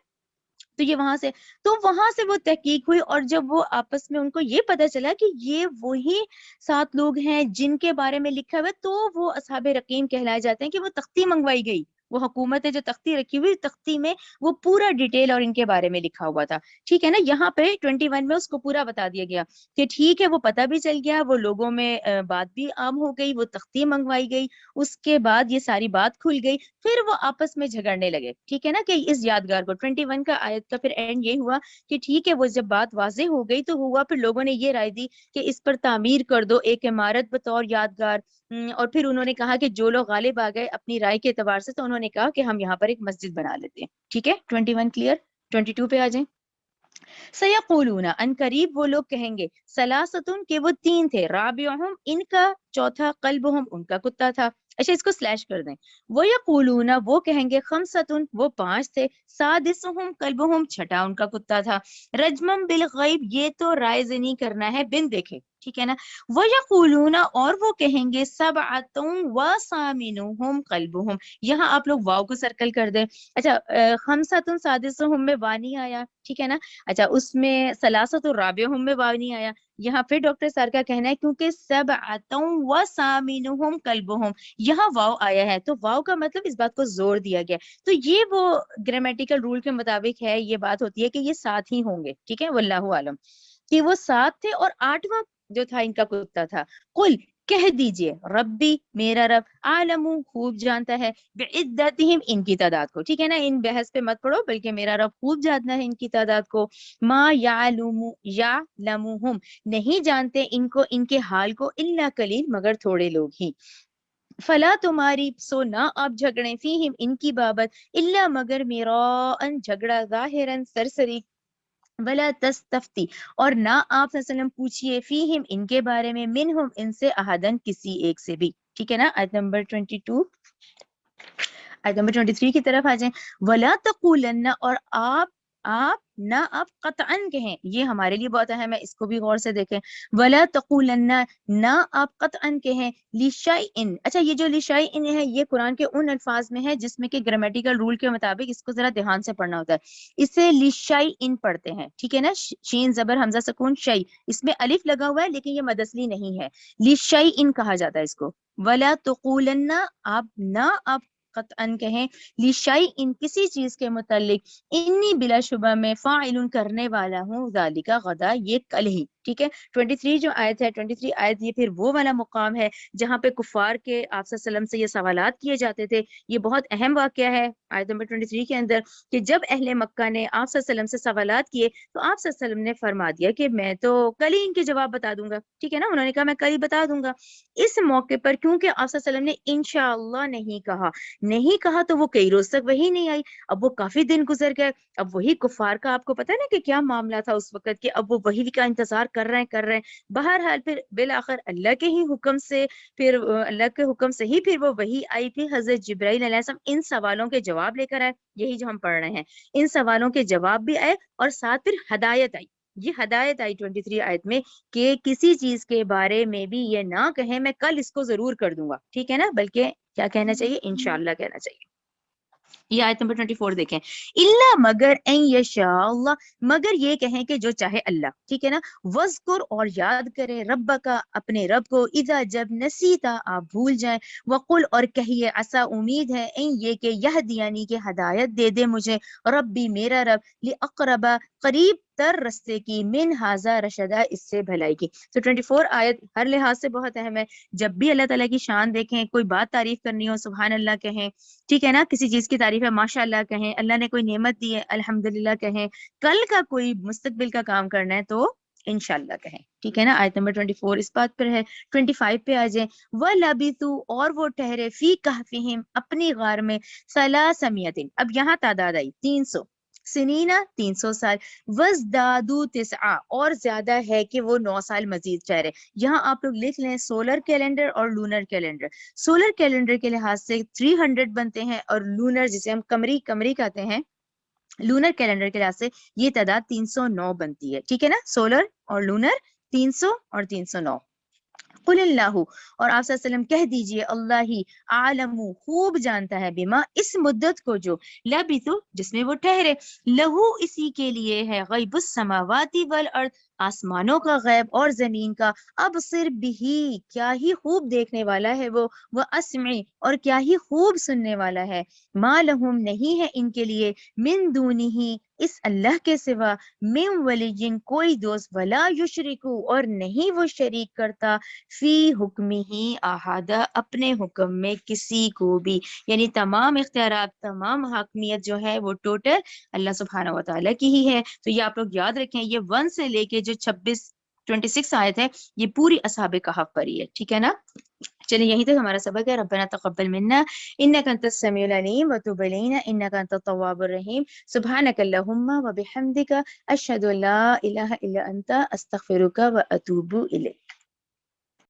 تو یہ وہاں سے وہ تحقیق ہوئی، اور جب وہ آپس میں ان کو یہ پتا چلا کہ یہ وہی 7 لوگ ہیں جن کے بارے میں لکھا ہوا ہے، تو وہ اصحاب رقیم کہلائے جاتے ہیں کہ وہ تختی منگوائی گئی، وہ حکومت ہے جو تختی رکھی ہوئی، تختی میں وہ پورا ڈیٹیل اور ان کے بارے میں لکھا ہوا تھا، ٹھیک ہے نا۔ یہاں پہ 21 میں اس کو پورا بتا دیا گیا کہ ٹھیک ہے وہ پتہ بھی چل گیا، وہ لوگوں میں بات بھی عام ہو گئی، وہ تختی منگوائی گئی، اس کے بعد یہ ساری بات کھل گئی، پھر وہ آپس میں جھگڑنے لگے، ٹھیک ہے نا۔ کہ اس یادگار کو 21 کا آیت کا پھر اینڈ یہ ہوا کہ ٹھیک ہے وہ جب بات واضح ہو گئی تو ہوا، پھر لوگوں نے یہ رائے دی کہ اس پر تعمیر کر دو ایک عمارت بطور یادگار، اور پھر انہوں نے کہا کہ جو لوگ غالب آ گئے اپنی رائے کے اعتبار سے، تو انہوں نے کہا کہ ہم یہاں پر ایک مسجد بنا لیتے ہیں، ٹھیک ہے۔ 21 کلیئر۔ 22 پہ آ جائیں۔ سیقولون ان قریب وہ لوگ کہیں گے، سلاستن کہ وہ 3 تھے، رابعہم ان کا چوتھا، قلبہم ان کا کتا تھا۔ اچھا اس کو سلیش کر دیں، ویقولون وہ کہیں گے، خمستن وہ 5 تھے، سادسہم کلبہم چھٹا ان کا کتا تھا، رجمم بالغیب یہ تو رائے زنی کرنا ہے بن دیکھے، ٹھیک ہے نا۔ ویقولون اور وہ کہیں گے، سبعۃ وثامنہم کلبہم، یہاں آپ لوگ واو کو سرکل کر دیں۔ اچھا خمسۃ سادسہم میں وا نہیں آیا، ٹھیک ہے نا۔ اچھا اس میں ثلاثۃ رابعہم میں واو نہیں آیا، یہاں پھر ڈاکٹر سر کا کہنا ہے کیونکہ سبعۃ وثامنہم کلبہم یہاں واو آیا ہے، تو واو کا مطلب اس بات کو زور دیا گیا، تو یہ وہ گرامیٹیکل رول کے مطابق ہے، یہ بات ہوتی ہے کہ یہ 7 ہی ہوں گے، ٹھیک ہے، واللہ عالم، کہ وہ 7 تھے اور 8واں جو تھا ان کا کتا تھا۔ قل کہہ دیجئے، ربی میرا رب، عالم خوب جانتا ہے، بعدتہم ان کی تعداد کو، ٹھیک ہے نا، ان بحث پہ مت پڑو، بلکہ میرا رب خوب جانتا ہے ان کی تعداد کو، ما یعلمہم نہیں جانتے ان کو ان کے حال کو، الا قلیل مگر تھوڑے لوگ ہی، فلا تمہاری سو نہ آپ جھگڑیں، فیہم ان کی بابت، الا مگر میراً جھگڑا، ظاہراً سرسری، ولا تستفتی اور نہ آپ صلی اللہ علیہ وسلم پوچھئے، فیہم ان کے بارے میں، منہم ان سے، احدن کسی ایک سے بھی، ٹھیک ہے نا۔ آیت نمبر 22، آیت نمبر 23 کی طرف آ جائیں، ولا تقولن اور آپ نہ آپ قطعاً کہیں، یہ ہمارے لیے بہت اہم ہے، اس کو بھی غور سے دیکھیں، ولا تقولن نہ آپ قطعاً کہیں، لشیء، اچھا یہ جو لشیء ہے یہ قرآن کے ان الفاظ میں ہے جس میں کہ گرامیٹیکل رول کے مطابق اس کو ذرا دھیان سے پڑھنا ہوتا ہے، اسے لشیء پڑھتے ہیں، ٹھیک ہے نا، شین زبر حمزہ سکون شیء، اس میں الف لگا ہوا ہے لیکن یہ مد اصلی نہیں ہے، لشیء کہا جاتا ہے اس کو، ولا تقولن آپ نہ آپ قطعاً کہیں، لشیء کسی چیز کے متعلق، انی بلا شبہ میں، فاعل کرنے والا ہوں، ذالک غدا یہ کل ہی، ٹھیک ہے. 23 جو آیت ہے، 23 آیت یہ پھر وہ والا مقام ہے جہاں پہ کفار کے آپ صلی اللہ علیہ وسلم سے یہ سوالات کیے جاتے تھے. یہ بہت اہم واقعہ ہے آیت نمبر 23 کے اندر کہ جب اہل مکہ نے آپ صلی اللہ علیہ وسلم سے سوالات کیے تو آپ صلی اللہ علیہ وسلم نے فرما دیا کہ میں تو کل ہی ان کے جواب بتا دوں گا. ٹھیک ہے نا، انہوں نے کہا میں کل ہی بتا دوں گا. اس موقع پر کیونکہ آپ صلی اللہ علیہ وسلم نے انشاءاللہ نہیں کہا تو وہ کئی روز تک وہی نہیں آئی. اب وہ کافی دن گزر گئے. اب وہی کفار کا آپ کو پتا ہے نا کہ کیا معاملہ تھا اس وقت کہ اب وہ وہی کا انتظار کر رہے ہیں. بہرحال پھر بالآخر اللہ کے ہی حکم سے، پھر اللہ کے حکم سے ہی پھر وہ وہی آئی. پھر حضرت جبرائیل علیہ السلام ان سوالوں کے جواب لے کر آئے، یہی جو ہم پڑھ رہے ہیں. ان سوالوں کے جواب بھی آئے اور ساتھ پھر ہدایت آئی. یہ ہدایت آئی 23 آیت میں کہ کسی چیز کے بارے میں بھی یہ نہ کہیں میں کل اس کو ضرور کر دوں گا. ٹھیک ہے نا، بلکہ کیا کہنا چاہیے؟ انشاءاللہ کہنا چاہیے. یہ آیت نمبر 24 دیکھیں. اللہ مگر ان یشاء اللہ، مگر یہ کہیں کہ جو چاہے اللہ. ٹھیک ہے نا. وذکر اور یاد کرے رب کا اپنے رب کو، اذا جب نسیتا آپ بھول جائیں، وقل اور کہیے عسا امید ہے ان یہ کہ یہدینی کہ ہدایت دے دے مجھے ربی میرا رب لاقرب قریب تر رستے کی من ھذا رشدا اس سے بھلائی کی. تو 24 آیت ہر لحاظ سے بہت اہم ہے. جب بھی اللہ تعالیٰ کی شان دیکھیں، کوئی بات تعریف کرنی ہو سبحان اللہ کہیں. ٹھیک ہے نا، کسی چیز کی تعریف ہے ماشاء اللہ کہیں، اللہ نے کوئی نعمت دی ہے الحمدللہ کہیں، کل کا کوئی مستقبل کا کام کرنا ہے تو انشاءاللہ کہیں. ٹھیک ہے نا. آیت نمبر 24 اس بات پر ہے. 25 پہ آ جائیں. وَلَبِثُوا اور وہ ٹھہرے فی کہفہم اپنی غار میں ثلاثمئۃ. اب یہاں تعداد آئی 300 سنینا 300 سال. وَازْدَادُوا تِسْعًا اور زیادہ ہے کہ وہ 9 سال مزید ٹھہرے. یہاں آپ لوگ لکھ لیں سولر کیلنڈر اور لونر کیلنڈر. سولر کیلنڈر کے لحاظ سے 300 بنتے ہیں اور لونر جسے ہم قمری کہتے ہیں، لونر کیلنڈر کے لحاظ سے یہ تعداد 309 بنتی ہے. ٹھیک ہے نا. سولر اور لونر 300 اور 309. قل اللہ اور آپ صلی اللہ علیہ وسلم کہہ دیجئے اللہ ہی عالم خوب جانتا ہے بما اس مدت کو جو لبثوا جس میں وہ ٹھہرے، لہو اسی کے لیے ہے غیب السماوات والارض آسمانوں کا غیب اور زمین کا. ابصر بھی کیا ہی خوب دیکھنے والا ہے وہ اسمع اور کیا ہی خوب سننے والا ہے. ما لہم نہیں ہے ان کے لیے من دونہ اس اللہ کے سوا من ولی کوئی دوست ولا یشرکو اور نہیں وہ شریک کرتا فی حکمی ہی احدہ اپنے حکم میں کسی کو بھی. یعنی تمام اختیارات، تمام حاکمیت جو ہے وہ ٹوٹل اللہ سبحانہ و تعالیٰ کی ہی ہے. تو یہ آپ لوگ یاد رکھیں، یہ 1 سے لے کے جو 26 آیت ہے یہ پوری اصحاب کہف پر ہی ہے. ٹھیک ہے نا. چلیے یہیں تک ہمارا سبق ہے. ربنا تقبل منا انک انت السمیع العلیم وتب علینا انک انت التواب الرحیم. سبحانک اللہم وبحمدک اشہد ان لا الہ الا انت استغفرک واتوب الیک.